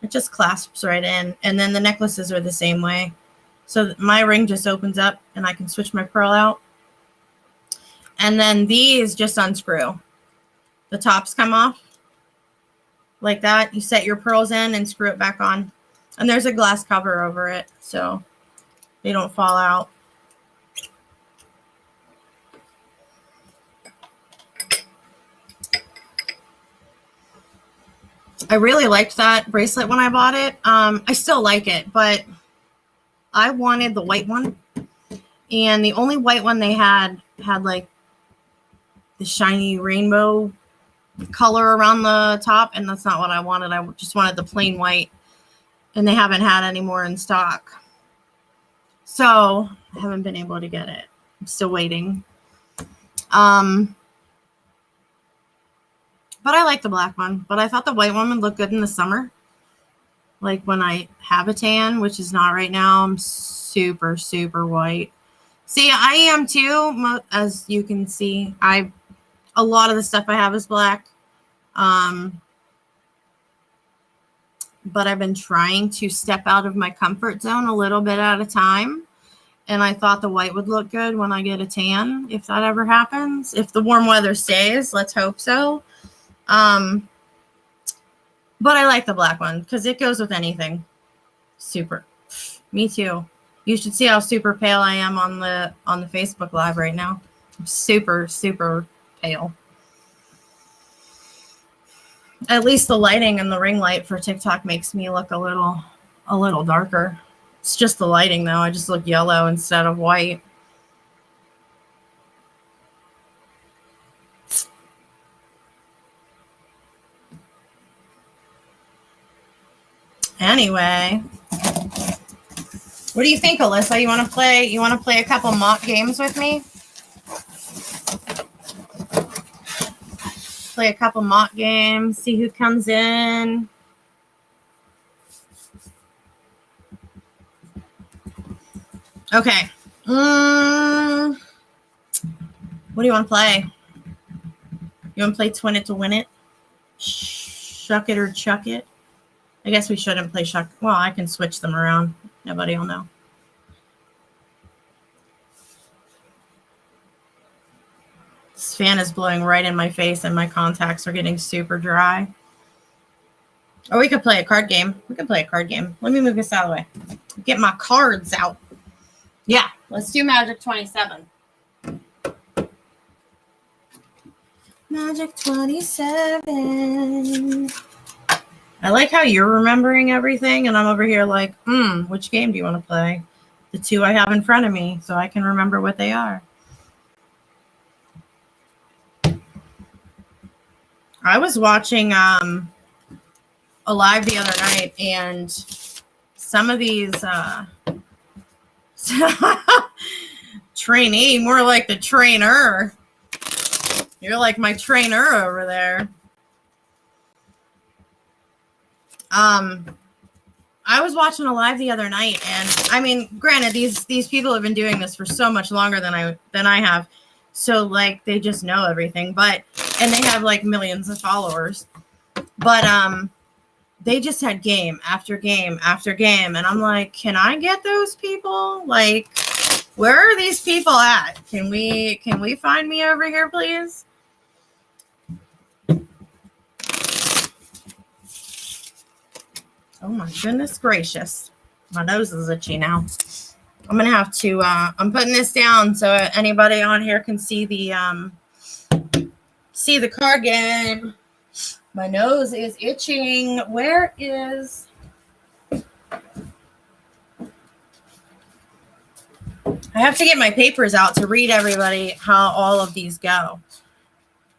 It just clasps right in. And then the necklaces are the same way. So my ring just opens up and I can switch my pearl out. And then these just unscrew. The tops come off like that. You set your pearls in and screw it back on. And there's a glass cover over it, so they don't fall out. I really liked that bracelet when I bought it. I still like it, but I wanted the white one. And the only white one they had like the shiny rainbow color around the top, and that's not what I wanted. I just wanted the plain white, and they haven't had any more in stock. So I haven't been able to get it. I'm still waiting. But I like the black one. But I thought the white one would look good in the summer. Like when I have a tan, which is not right now. I'm super, super white. See, I am too. As you can see, a lot of the stuff I have is black. But I've been trying to step out of my comfort zone a little bit at a time. And I thought the white would look good when I get a tan, if that ever happens. If the warm weather stays, let's hope so. But I like the black one because it goes with anything. Super. Me too. You should see how super pale I am on the Facebook Live right now. I'm super, super pale. At least the lighting and the ring light for TikTok makes me look a little darker. It's just the lighting though. I just look yellow instead of white. Anyway, what do you think, Alyssa? You want to play a couple mock games with me? Play a couple mock games, see who comes in. Okay. What do you want to play? You want to play Twin It to Win It? Shuck It or Chuck It? I guess we shouldn't play Shuck. Well, I can switch them around. Nobody will know. This fan is blowing right in my face and my contacts are getting super dry. Or we could play a card game. Let me move this out of the way. Get my cards out. Yeah, let's do Magic 27. Magic 27. I like how you're remembering everything, and I'm over here like, which game do you want to play? The two I have in front of me, so I can remember what they are. I was watching a live the other night, and some of these trainee, more like the trainer. You're like my trainer over there. I was watching a live the other night, and I mean, granted, these people have been doing this for so much longer than I have, so like they just know everything. But and they have like millions of followers, but they just had game after game after game, and I'm like, can I get those people? Like, where are these people at? Can we find me over here, please? Oh my goodness gracious. My nose is itchy now. I'm going to have to, I'm putting this down so anybody on here can see the card game. My nose is itching. Where is... I have to get my papers out to read everybody how all of these go.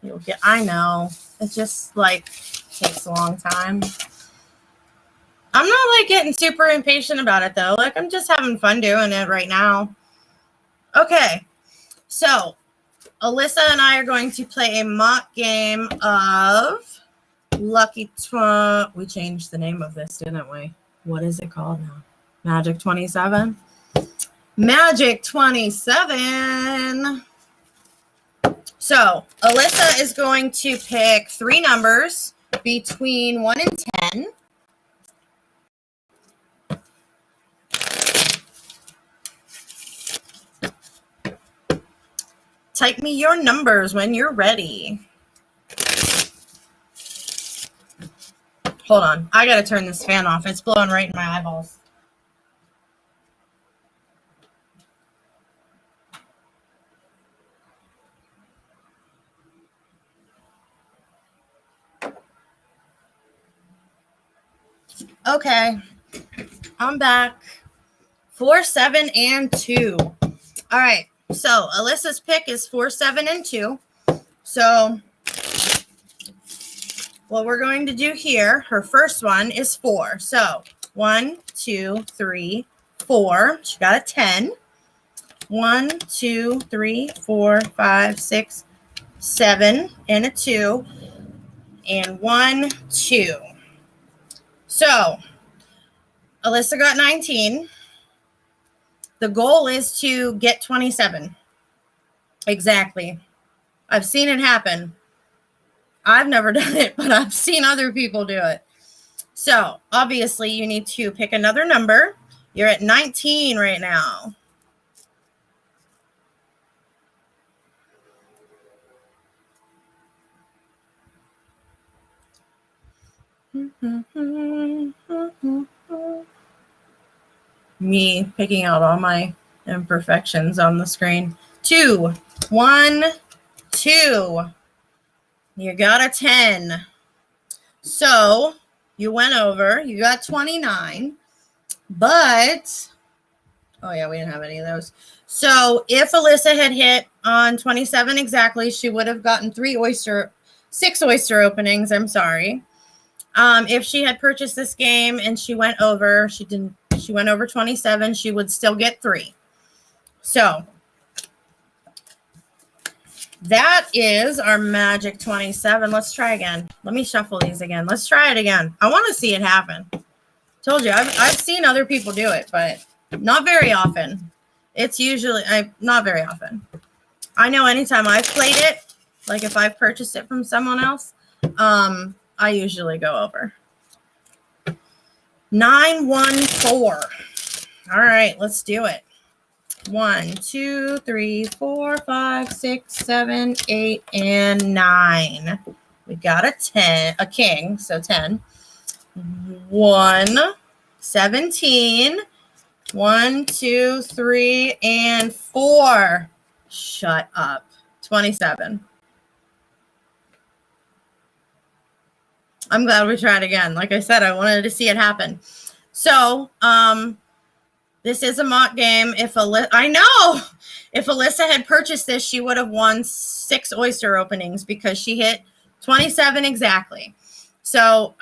You'll get, I know. It just like takes a long time. I'm not like getting super impatient about it though. Like I'm just having fun doing it right now. Okay. So Alyssa and I are going to play a mock game of Lucky we changed the name of this, didn't we? What is it called now? Magic 27? Magic 27. So Alyssa is going to pick 3 numbers between 1 and 10. Type me your numbers when you're ready. Hold on. I got to turn this fan off. It's blowing right in my eyeballs. Okay. I'm back. 4, 7, and 2. All right. So Alyssa's pick is 4, 7, and 2. So what we're going to do here, her first one is 4. So 1, 2, 3, 4. She got a 10. 1, 2, 3, 4, 5, 6, 7, and a 2. And 1, 2. So Alyssa got 19. The goal is to get 27. Exactly. I've seen it happen. I've never done it, but I've seen other people do it. So, obviously, you need to pick another number. You're at 19 right now. Me picking out all my imperfections on the screen. 2, 1, 2. You got a 10. So you went over. You got 29. But, oh yeah, we didn't have any of those. So if Alyssa had hit on 27 exactly, she would have gotten 6 oyster openings. I'm sorry. If she had purchased this game and she went over, she went over 27, she would still get 3. So that is our Magic 27. Let's try again. Let me shuffle these again. Let's try it again. I want to see it happen. Told you, I've seen other people do it, but not very often. It's usually, not very often. I know anytime I've played it, like if I've purchased it from someone else, I usually go over. 9, 1, 4. All right, let's do it. 1, 2, 3, 4, 5, 6, 7, 8, and 9. We got a 10, a king, so 10. 1, 17. 1, 2, 3, and 4. Shut up. 27. I'm glad we tried again. Like I said, I wanted to see it happen. So, this is a mock game. If Alyssa had purchased this, she would have won 6 oyster openings because she hit 27 exactly. So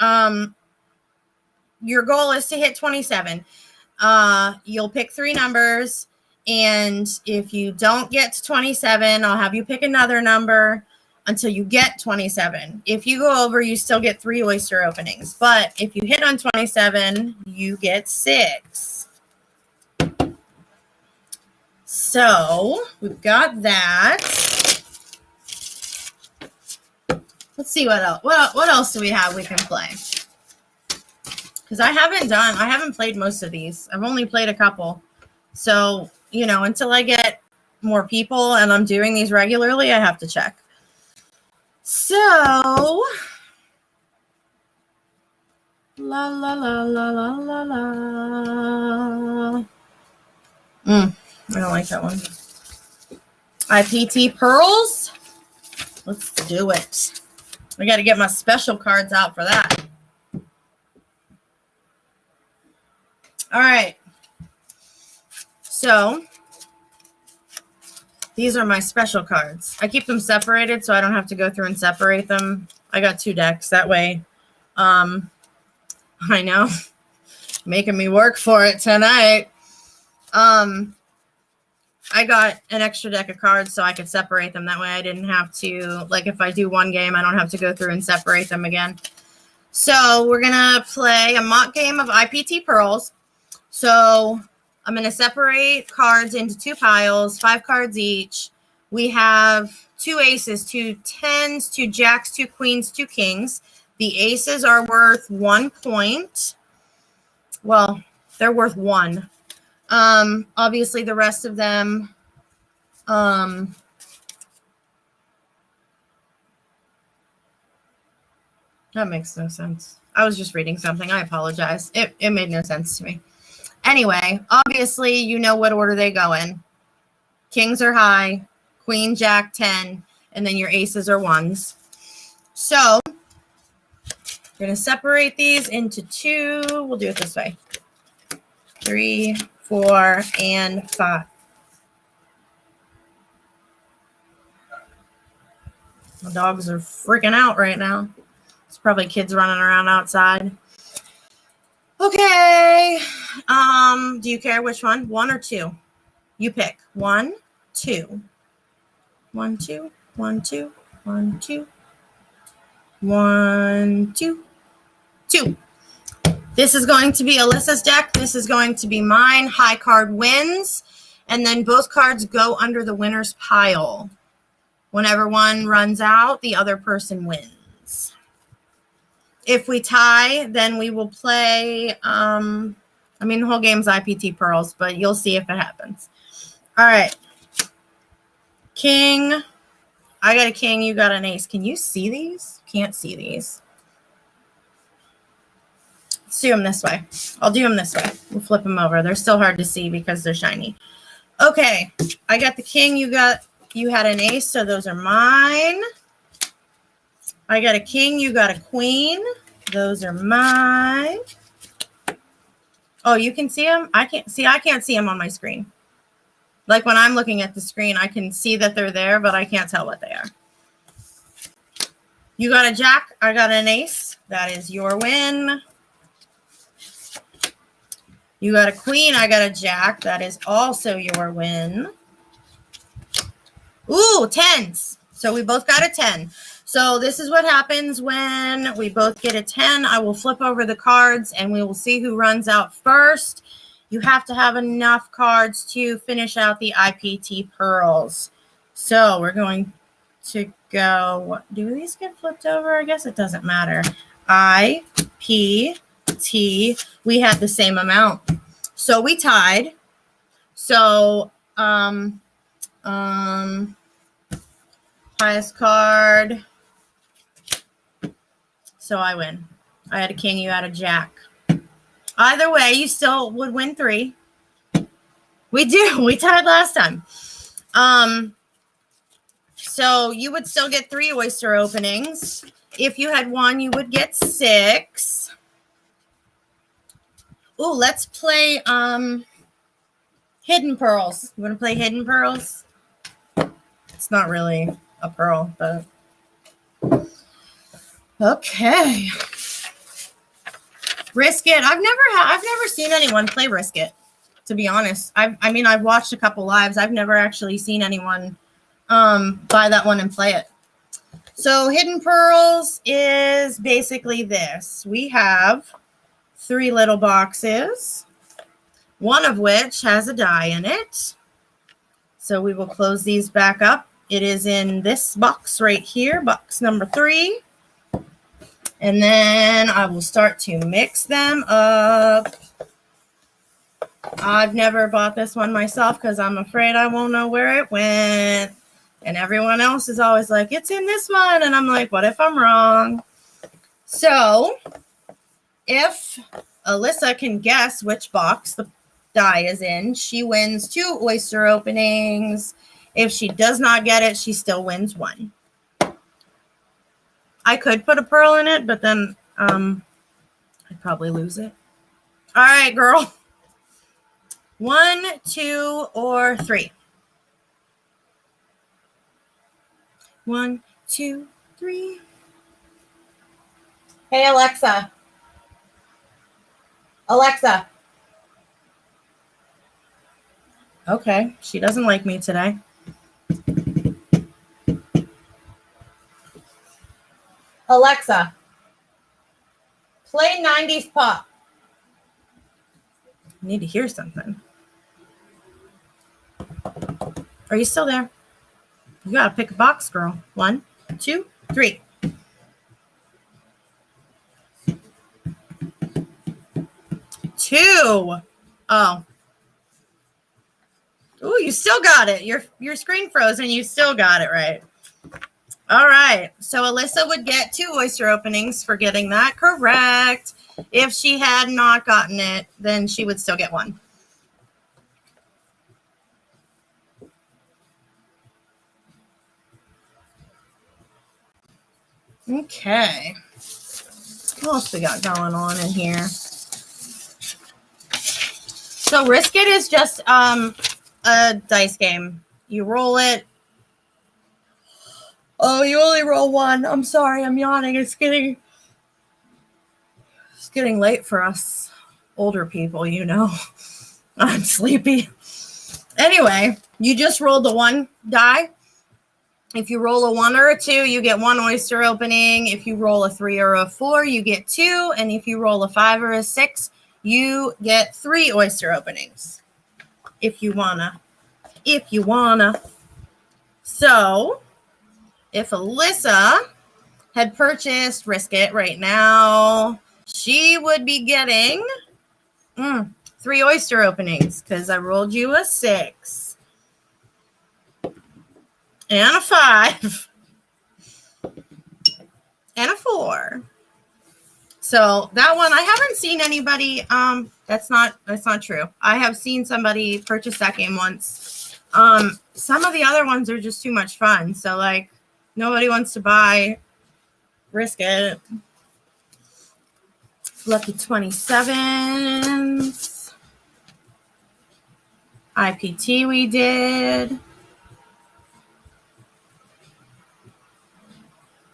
your goal is to hit 27. You'll pick 3 numbers, and if you don't get to 27, I'll have you pick another number until you get 27. If you go over, you still get 3 oyster openings, but if you hit on 27, you get 6. So we've got that. Let's see what else. What else do we have we can play? Because I haven't played most of these. I've only played a couple. So, until I get more people and I'm doing these regularly, I have to check. So, la la la la la la la. I don't like that one. IPT Pearls. Let's do it. I got to get my special cards out for that. All right. So these are my special cards. I keep them separated so I don't have to go through and separate them. I got 2 decks. That way, I know, making me work for it tonight. I got an extra deck of cards so I could separate them. That way I didn't have to, like if I do one game, I don't have to go through and separate them again. So we're going to play a mock game of IPT Pearls. So I'm going to separate cards into 2 piles, 5 cards each. We have 2 aces, 2 tens, 2 jacks, 2 queens, 2 kings. The aces are worth 1 point. Well, they're worth 1. Obviously the rest of them, that makes no sense. I was just reading something. I apologize. It made no sense to me. Anyway, obviously, you know what order they go in. Kings are high, queen, jack, 10, and then your aces are 1s. So, we're going to separate these into 2. We'll do it this way. 3, 4, and 5. The dogs are freaking out right now. It's probably kids running around outside. Okay. Do you care which one? 1 or 2? You pick. 1, 2. 1, 2. 1, 2. 1, 2. 1, 2. 2. This is going to be Alyssa's deck. This is going to be mine. High card wins. And then both cards go under the winner's pile. Whenever one runs out, the other person wins. If we tie, then we will play, the whole game's IPT Pearls, but you'll see if it happens. All right. King. I got a king, you got an ace. Can you see these? Can't see these. Let's do them this way. I'll do them this way. We'll flip them over. They're still hard to see because they're shiny. Okay. I got the king, you had an ace, so those are mine. I got a king, you got a queen. Those are mine. Oh, you can see them? I can't see them on my screen. Like when I'm looking at the screen, I can see that they're there, but I can't tell what they are. You got a jack, I got an ace. That is your win. You got a queen, I got a jack. That is also your win. Ooh, 10s. So we both got a 10. So this is what happens when we both get a 10. I will flip over the cards and we will see who runs out first. You have to have enough cards to finish out the IPT Pearls. So we're going to go, do these get flipped over? I guess it doesn't matter. IPT, we had the same amount. So we tied. So, highest card. So I win. I had a king, you had a jack. Either way, you still would win 3. We do. We tied last time. So you would still get 3 oyster openings. If you had 1, you would get 6. Ooh, let's play Hidden Pearls. You want to play Hidden Pearls? It's not really a pearl, but Okay. Risk It. I've never seen anyone play Risk It, to be honest. I've watched a couple lives. I've never actually seen anyone buy that one and play it. So Hidden Pearls is basically this. We have 3 little boxes, one of which has a die in it. So we will close these back up. It is in this box right here, box number 3. And then I will start to mix them up. I've never bought this one myself because I'm afraid I won't know where it went. And everyone else is always like, it's in this one. And I'm like, what if I'm wrong? So if Alyssa can guess which box the die is in, she wins 2 oyster openings. If she does not get it, she still wins 1. I could put a pearl in it, but then I'd probably lose it. All right, girl. 1, 2, or 3. 1, 2, 3. Hey, Alexa. Alexa. Okay, she doesn't like me today. Alexa, play 90s pop. I need to hear something. Are you still there? You gotta pick a box, girl. 1, 2, 3. 2. Oh. Ooh, you still got it. Your screen froze and you still got it right. All right. So Alyssa would get 2 oyster openings for getting that correct. If she had not gotten it, then she would still get 1. Okay. What else we got going on in here? So Risk It is just a dice game. You roll it. Oh, you only roll 1. I'm sorry, I'm yawning. It's getting late for us older people, you know. I'm sleepy. Anyway, you just roll the 1 die. If you roll a 1 or a 2, you get 1 oyster opening. If you roll a 3 or a 4, you get 2. And if you roll a 5 or a 6, you get 3 oyster openings. If you wanna. So, if Alyssa had purchased Risk It right now, she would be getting 3 oyster openings because I rolled you a 6 and a 5 and a 4. So that one, I haven't seen anybody. That's not true. I have seen somebody purchase that game once. Some of the other ones are just too much fun. So like nobody wants to buy Risk It. Lucky 27s. IPT we did.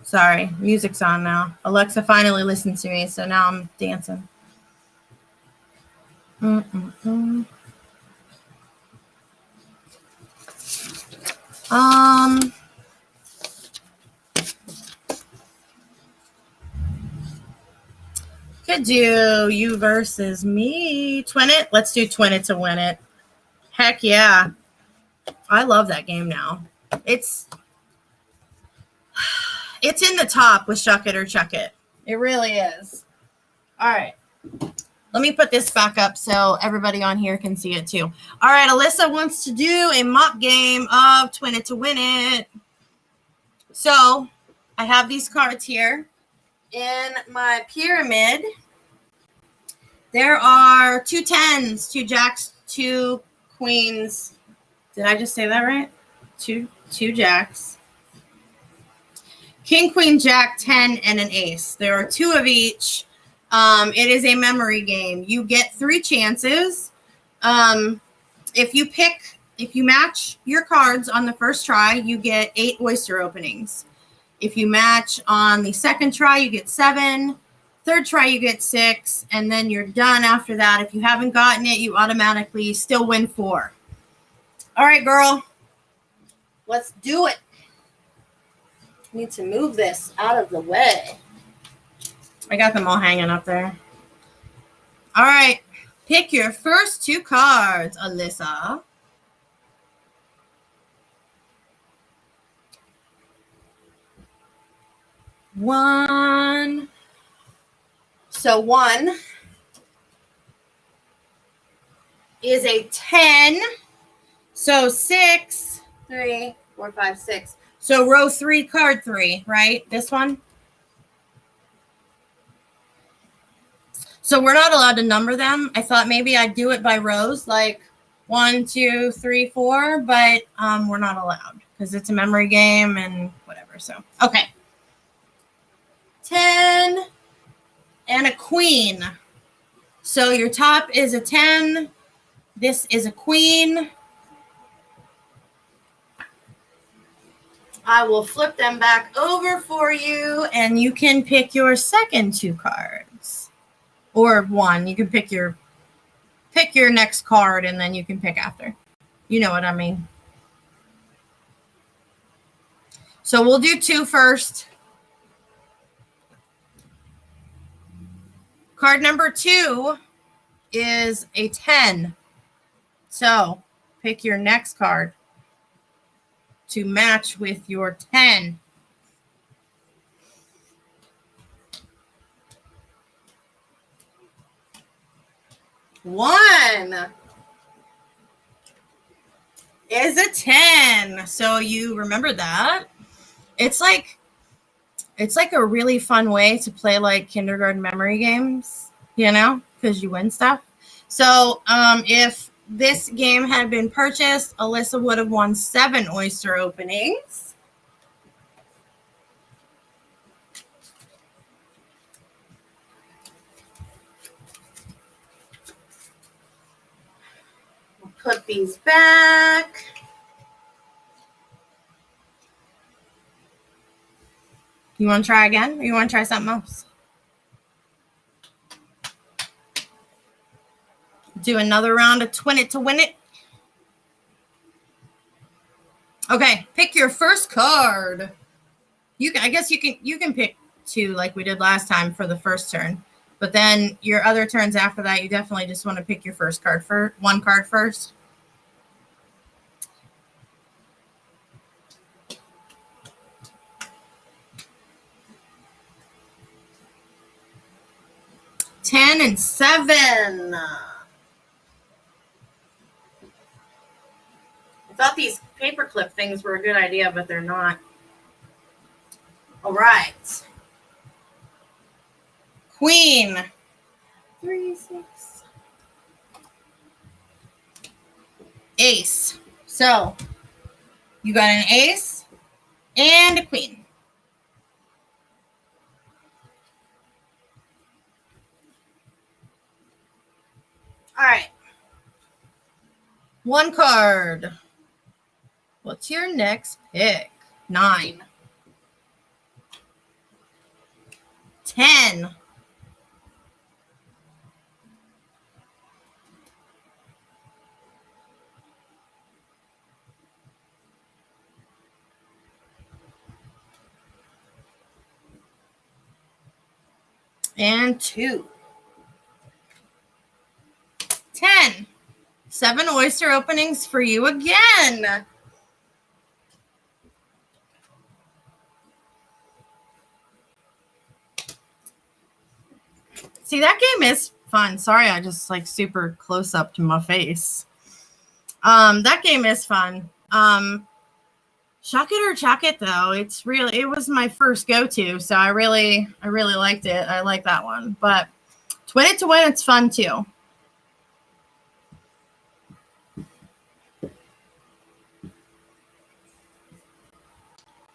Sorry, music's on now. Alexa finally listened to me, so now I'm dancing. Could do you versus me. Twin it. Let's do Twin It to win it. Heck yeah. I love that game now. It's in the top with Shuck It or Chuck It. It really is. All right. Let me put this back up so everybody on here can see it too. All right. Alyssa wants to do a mock game of Twin It to win it. So I have these cards here. In my pyramid, there are 2 10s, 2 jacks, 2 queens. Did I just say that right? 2 jacks. King, queen, jack, 10, and an ace. There are 2 of each. It is a memory game. You get 3 chances. If you match your cards on the first try, you get 8 oyster openings. If you match on the second try, you get 7. Third try, you get 6. And then you're done after that. If you haven't gotten it, you automatically still win 4. All right, girl. Let's do it. Need to move this out of the way. I got them all hanging up there. All right. Pick your first 2 cards, Alyssa. One. So 1 is a 10. So 6, 3, 4, 5, 6. So row 3, card 3, right? This one. So we're not allowed to number them. I thought maybe I'd do it by rows, like 1, 2, 3, 4, but we're not allowed because it's a memory game and whatever. So, okay. 10 and a queen. So your top is a 10. This is a queen. I will flip them back over for you, and you can pick your second 2 cards. Or 1. You can pick your next card, and then you can pick after. You know what I mean. So we'll do 2 first. Card number 2 is a 10. So pick your next card to match with your 10. One is a 10. So you remember that? It's like a really fun way to play like kindergarten memory games, you know, because you win stuff. So if this game had been purchased, Alyssa would have won 7 oyster openings. We'll put these back. You want to try again, or you want to try something else? Do another round of Twin It to Win It. Okay, pick your first card. I guess you can pick 2 like we did last time for the first turn, but then your other turns after that, you definitely just want to pick your first card for 1 card first. Ten and 7. I thought these paperclip things were a good idea, but they're not. All right. Queen. 3, 6. Ace. So you got an ace and a queen. All right. 1 card. What's your next pick? 9. 10. And 2. 10. 7 oyster openings for you again. See, that game is fun. Sorry, I just like super close up to my face. That game is fun. Shock It or Chuck It though. It was my first go-to, so I really liked it. I like that one. But Twin It to Win, it's fun too.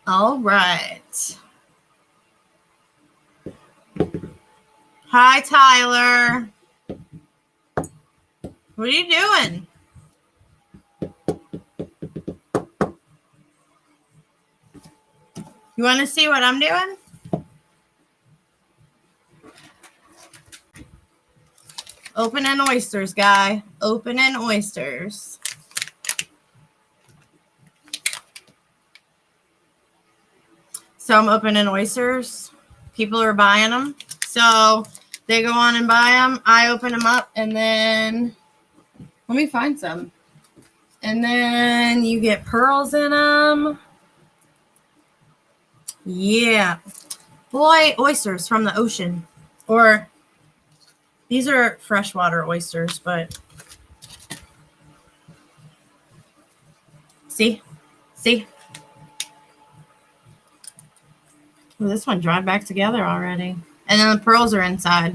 All right. Hi, Tyler. What are you doing? You want to see what I'm doing? Opening oysters, guy. Opening oysters. So I'm opening oysters. People are buying them. So they go on and buy them. I open them up, and then let me find some. And then you get pearls in them. Yeah. Boy, oysters from the ocean. Or these are freshwater oysters, but see? Well, this one dried back together already. And then the pearls are inside.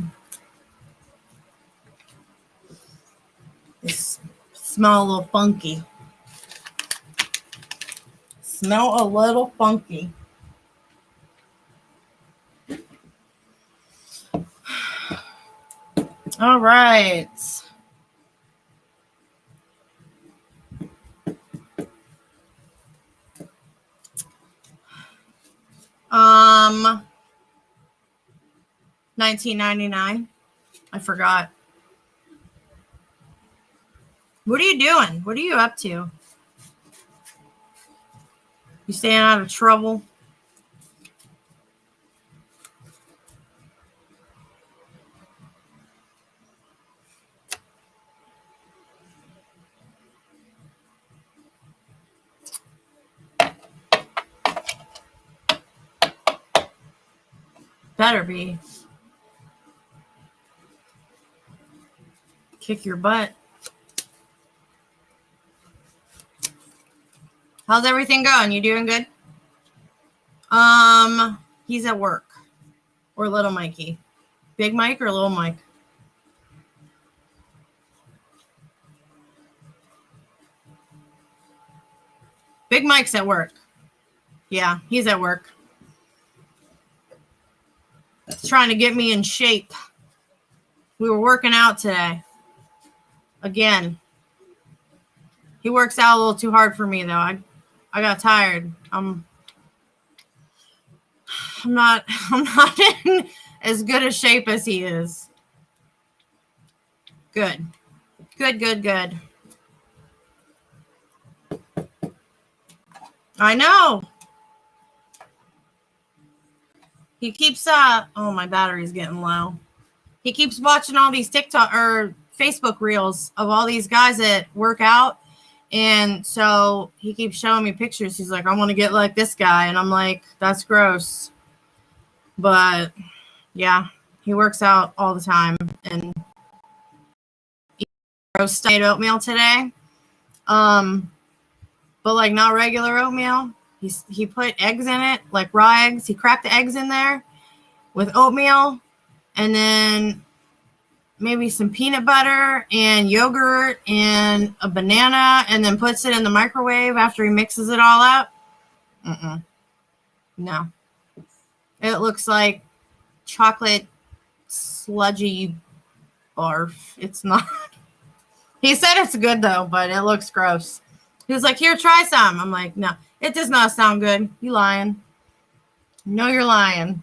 They smell a little funky. Smell a little funky. All right. 1999. I forgot. What are you doing? What are you up to? You staying out of trouble? Better be. Kick your butt. How's everything going? You doing good? He's at work. Or little Mikey. Big Mike or little Mike? Big Mike's at work. Yeah, he's at work. He's trying to get me in shape. We were working out today. Again. He works out a little too hard for me, though. I got tired. I'm not in as good a shape as he is. Good. Good. I know. He keeps oh, my battery's getting low. He keeps watching all these TikTok or Facebook reels of all these guys that work out. And so he keeps showing me pictures. He's like, I want to get like this guy. And I'm like, that's gross. But yeah, he works out all the time. And he roasted oatmeal today. But like not regular oatmeal. He put eggs in it, like raw eggs. He cracked the eggs in there with oatmeal. And then maybe some peanut butter and yogurt and a banana, and then puts it in the microwave after he mixes it all up. No. It looks like chocolate sludgy barf. It's not. He said it's good, though, but it looks gross. He was like, here, try some. I'm like, no, it does not sound good. You lying. No, you're lying.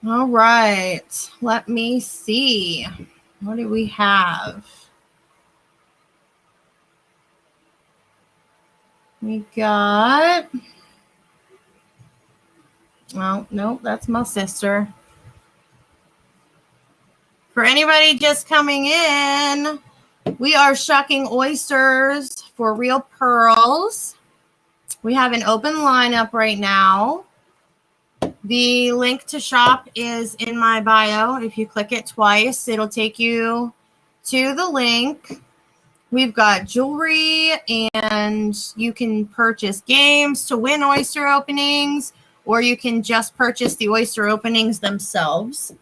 All right, let me see. What do we have? We got, well, nope, that's my sister. For anybody just coming in, we are shucking oysters for real pearls. We have an open lineup right now. The link to shop is in my bio. If you click it twice, it'll take you to the link. We've got jewelry, and you can purchase games to win oyster openings, or you can just purchase the oyster openings themselves.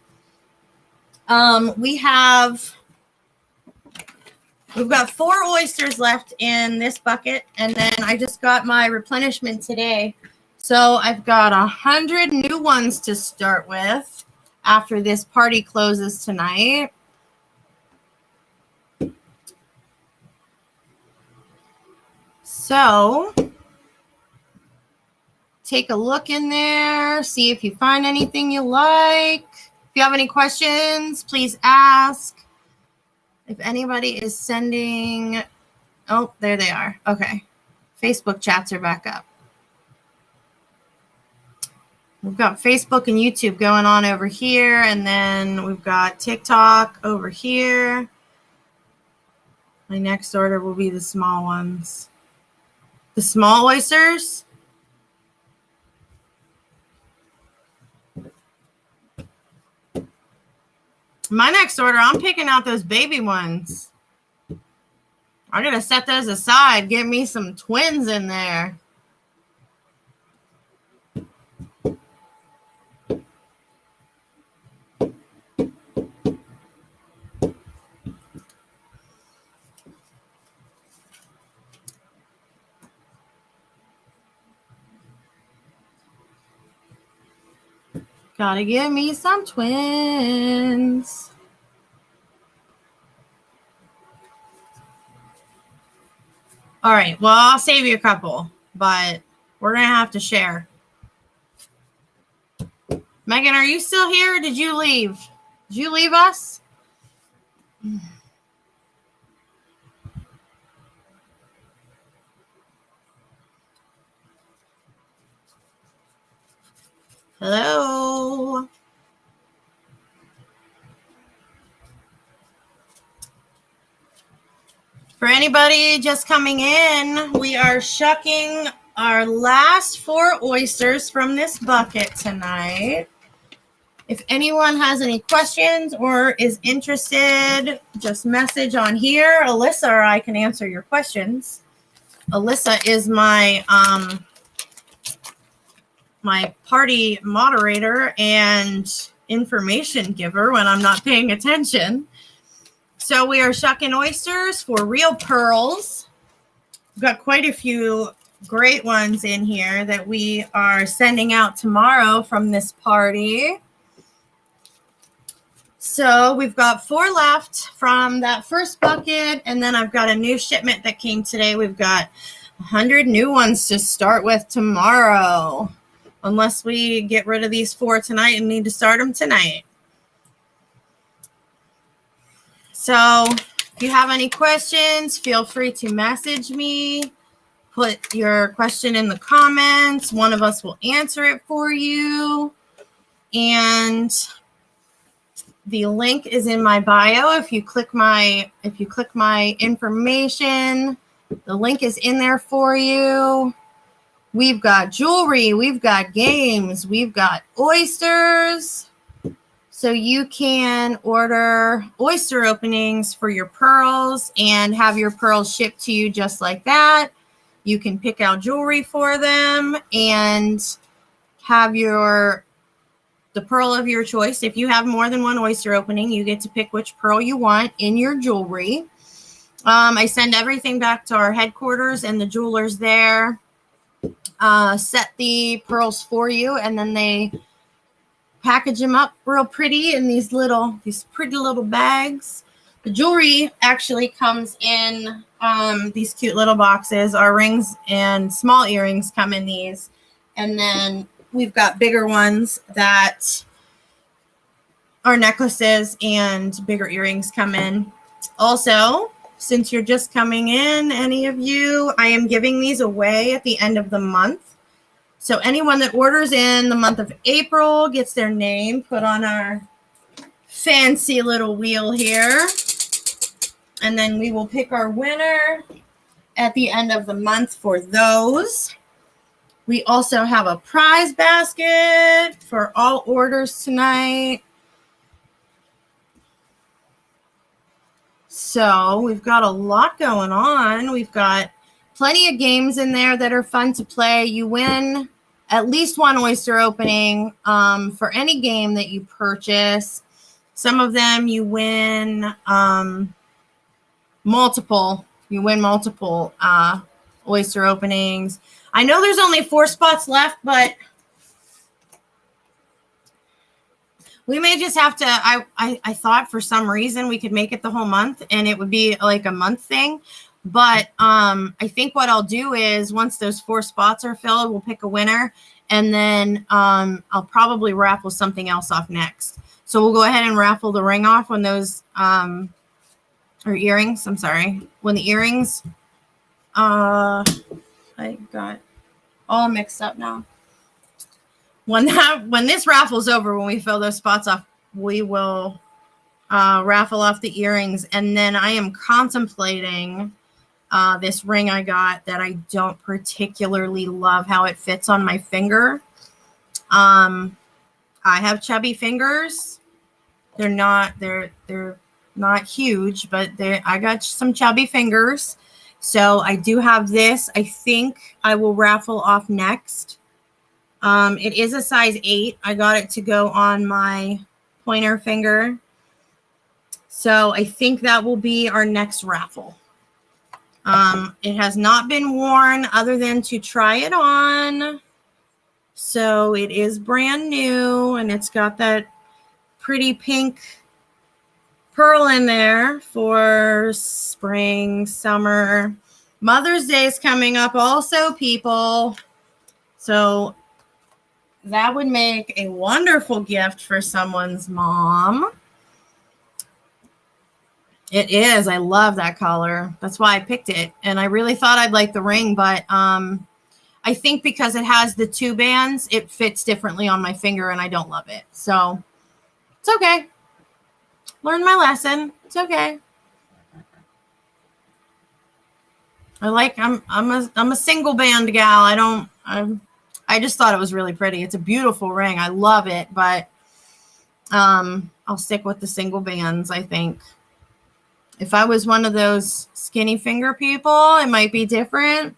We've got 4 oysters left in this bucket, and then I just got my replenishment today. So I've got 100 new ones to start with after this party closes tonight. So take a look in there, see if you find anything you like. If you have any questions, please ask. If anybody is sending, oh, there they are. Okay. Facebook chats are back up. We've got Facebook and YouTube going on over here, and then we've got TikTok over here. My next order will be the small ones. The small oysters. My next order, I'm picking out those baby ones. I'm going to set those aside. Get me some twins in there. Gotta give me some twins. All right. Well, I'll save you a couple, but we're going to have to share. Megan, are you still here? Or did you leave? Did you leave us? Hello. For anybody just coming in, we are shucking our last 4 oysters from this bucket tonight. If anyone has any questions or is interested, just message on here. Alyssa or I can answer your questions. Alyssa is my my party moderator and information giver when I'm not paying attention. So we are shucking oysters for real pearls. We've got quite a few great ones in here that we are sending out tomorrow from this party. So we've got 4 left from that first bucket, and then I've got a new shipment that came today. We've got 100 new ones to start with tomorrow, unless we get rid of these 4 tonight and need to start them tonight. So if you have any questions, feel free to message me. Put your question in the comments. One of us will answer it for you. And the link is in my bio. If you click my information, the link is in there for you. We've got jewelry, we've got games, we've got oysters. So you can order oyster openings for your pearls and have your pearls shipped to you just like that. You can pick out jewelry for them and have the pearl of your choice. If you have more than 1 oyster opening, you get to pick which pearl you want in your jewelry. I send everything back to our headquarters, and the jewelers there set the pearls for you, and then they package them up real pretty in these pretty little bags. The jewelry actually comes in these cute little boxes. Our rings and small earrings come in these, and then we've got bigger ones that are necklaces, and bigger earrings come in. Also, since you're just coming in, any of you, I am giving these away at the end of the month. So anyone that orders in the month of April gets their name put on our fancy little wheel here. And then we will pick our winner at the end of the month for those. We also have a prize basket for all orders tonight. So we've got a lot going on. We've got plenty of games in there that are fun to play. You win at least 1 oyster opening for any game that you purchase. Some of them you win multiple. You win multiple oyster openings. I know there's only 4 spots left, but we may just have to, I thought for some reason we could make it the whole month and it would be like a month thing. But I think what I'll do is once those 4 spots are filled, we'll pick a winner. And then I'll probably raffle something else off next. So we'll go ahead and raffle the ring off when those, or earrings, I'm sorry. When the earrings, I got all mixed up now. When this raffle's over, when we fill those spots off, we will raffle off the earrings. And then I am contemplating this ring I got that I don't particularly love how it fits on my finger. I have chubby fingers. They're not huge, but I got some chubby fingers. So I do have this. I think I will raffle off next. It is a size 8. I got it to go on my pointer finger. So I think that will be our next raffle. It has not been worn other than to try it on. So it is brand new and it's got that pretty pink pearl in there for spring, summer. Mother's Day is coming up also, people. So that would make a wonderful gift for someone's mom. It is. I love that color. That's why I picked it. And I really thought I'd like the ring, but I think because it has the 2 bands, it fits differently on my finger and I don't love it. So it's okay. Learned my lesson. It's okay. I'm a single band gal. I just thought it was really pretty. It's a beautiful ring. I love it, but I'll stick with the single bands, I think. If I was one of those skinny finger people, it might be different,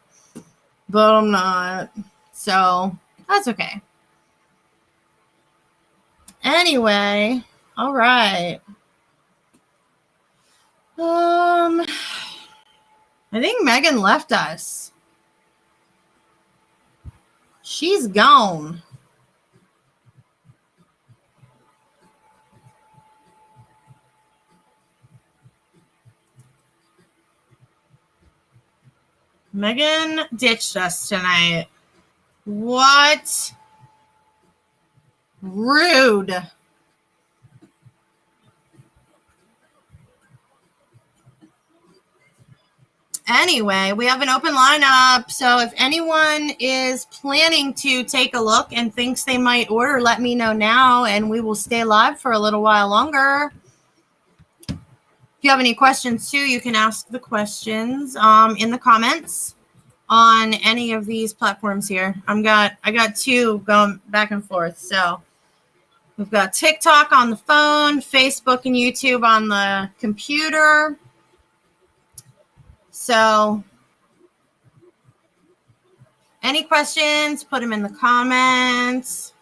but I'm not. So that's okay. Anyway, all right. I think Megan left us. She's gone. Megan ditched us tonight. What? Rude. Anyway, we have an open lineup. So if anyone is planning to take a look and thinks they might order, let me know now and we will stay live for a little while longer. If you have any questions too, you can ask the questions in the comments on any of these platforms here. I got 2 going back and forth. So we've got TikTok on the phone, Facebook and YouTube on the computer. So any questions, put them in the comments.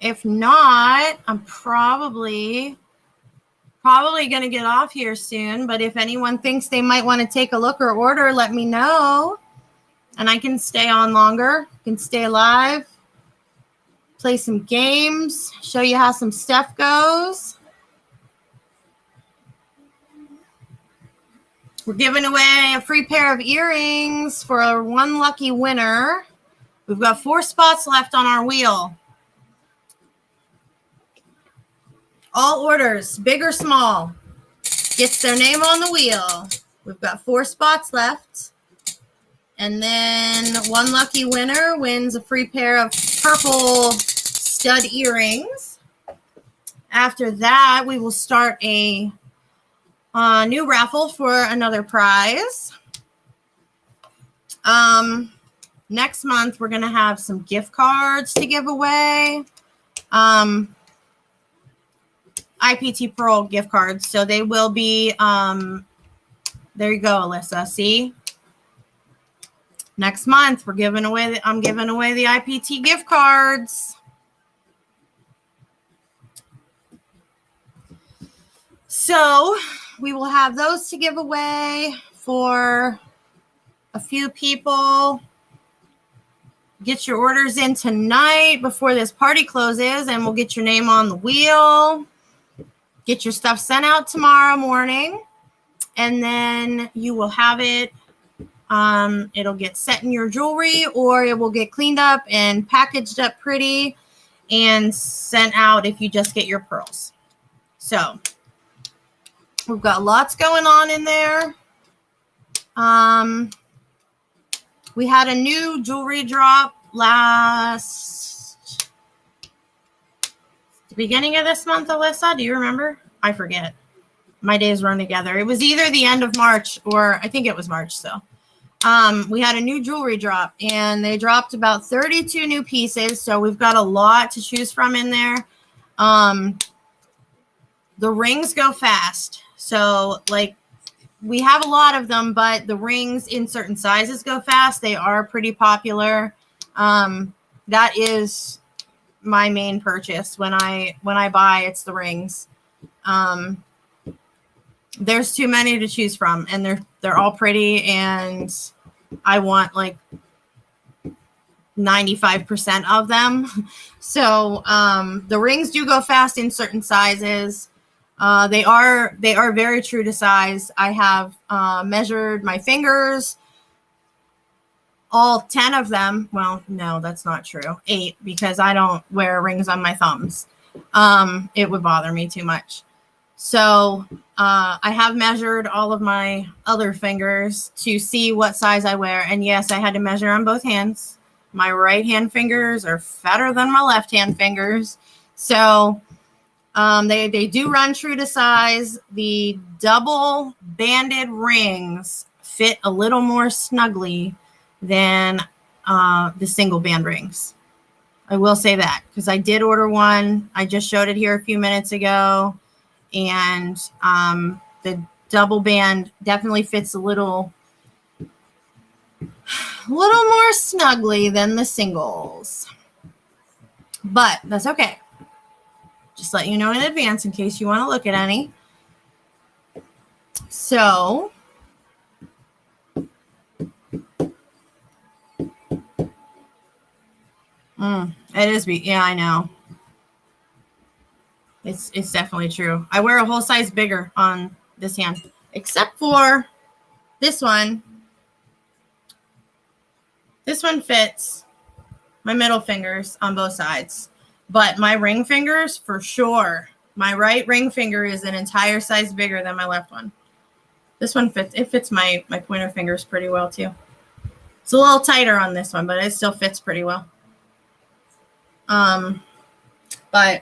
If not, I'm probably going to get off here soon. But if anyone thinks they might want to take a look or order, let me know. And I can stay on longer. Can stay live. Play some games. Show you how some stuff goes. We're giving away a free pair of earrings for one lucky winner. We've got 4 spots left on our wheel. All orders, big or small, gets their name on the wheel. We've got 4 spots left. And then one lucky winner wins a free pair of purple stud earrings. After that, we will start a new raffle for another prize. Next month, we're going to have some gift cards to give away. IPT Pearl gift cards. So they will be, there you go, Alyssa. See? Next month, I'm giving away the IPT gift cards. So we will have those to give away for a few people. Get your orders in tonight before this party closes, and we'll get your name on the wheel. Get your stuff sent out tomorrow morning, and then you will have it. It'll get set in your jewelry, or it will get cleaned up and packaged up pretty and sent out if you just get your pearls. So we've got lots going on in there. We had a new jewelry drop the beginning of this month, Alyssa. Do you remember? I forget. My days run together. It was either the end of March or I think it was March. So we had a new jewelry drop, and they dropped about 32 new pieces. So we've got a lot to choose from in there. The rings go fast. So like, we have a lot of them, but the rings in certain sizes go fast. They are pretty popular. That is my main purchase when I buy. It's the rings. There's too many to choose from, and they're all pretty, and I want like 95% of them. So the rings do go fast in certain sizes. They are very true to size. I have measured my fingers, all 10 of them. Well, no, that's not true. 8, because I don't wear rings on my thumbs. It would bother me too much. So I have measured all of my other fingers to see what size I wear. And yes, I had to measure on both hands. My right hand fingers are fatter than my left hand fingers. So they do run true to size. The double banded rings fit a little more snugly than the single band rings. I will say that, because I did order one. I just showed it here a few minutes ago, and the double band definitely fits a little more snugly than the singles. But that's okay. Just let you know in advance in case you want to look at any. So it is, yeah, I know. It's definitely true. I wear a whole size bigger on this hand, except for this one. This one fits my middle fingers on both sides, but my ring fingers, for sure, my right ring finger is an entire size bigger than my left one. This one fits. It fits my pointer fingers pretty well too. It's a little tighter on this one, but it still fits pretty well. But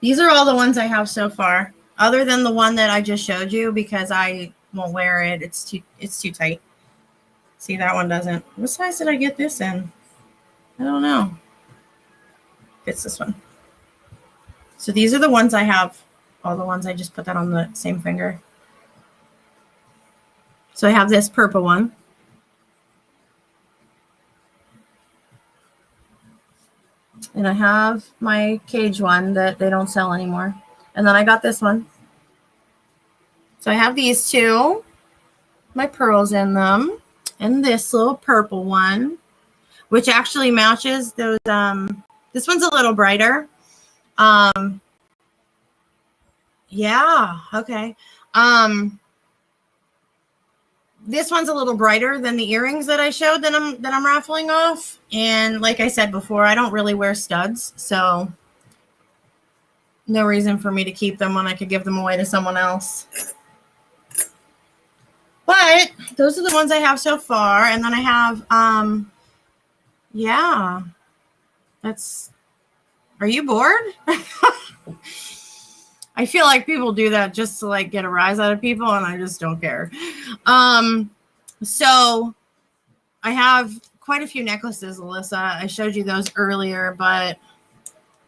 these are all the ones I have so far, other than the one that I just showed you, because I won't wear it. It's too tight. See, that one doesn't. What size did I get this in? I don't know. Fits this one. So these are the ones I have. All the ones I just put that on the same finger. So I have this purple one. And I have my cage one that they don't sell anymore. And then I got this one. So I have these two, my pearls in them, and this little purple one, which actually matches those. This one's a little brighter. Yeah, okay. This one's a little brighter than the earrings that I showed that I'm raffling off. And like I said before, I don't really wear studs, so no reason for me to keep them when I could give them away to someone else. But those are the ones I have so far. And then I have, yeah, are you bored? I feel like people do that just to like get a rise out of people, and I just don't care. So I have quite a few necklaces, Alyssa. I showed you those earlier, but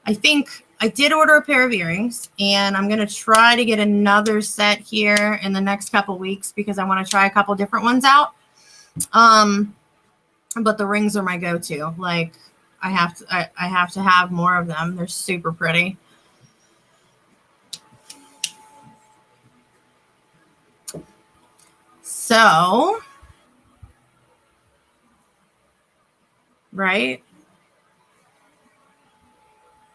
I think I did order a pair of earrings, and I'm going to try to get another set here in the next couple weeks because I want to try a couple different ones out. But the rings are my go-to. Like I have to have more of them. They're super pretty. So, right?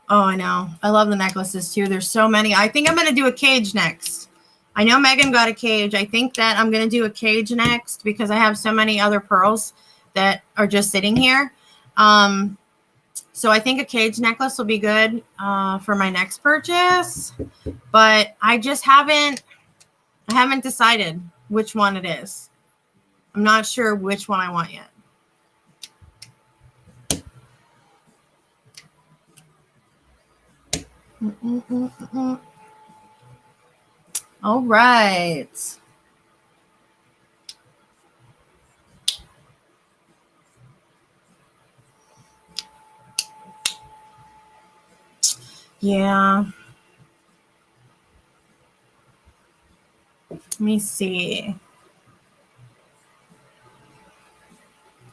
Oh, I know. I love the necklaces too. There's so many. I think I'm going to do a cage next. I know Megan got a cage. I think that I'm going to do a cage next because I have so many other pearls that are just sitting here. So I think a cage necklace will be good for my next purchase. But I just haven't decided which one it is. I'm not sure which one I want yet. All right. Yeah. Let me see.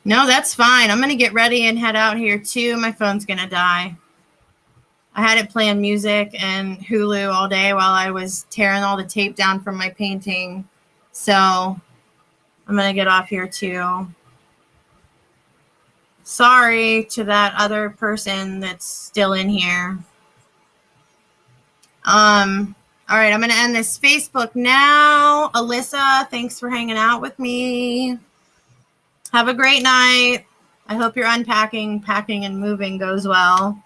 No, that's fine. I'm going to get ready and head out here too. My phone's going to die. I had it playing music and Hulu all day while I was tearing all the tape down from my painting. So I'm going to get off here too. Sorry to that other person that's still in here. All right, I'm going to end this Facebook now. Alyssa, thanks for hanging out with me. Have a great night. I hope your unpacking, packing, and moving goes well.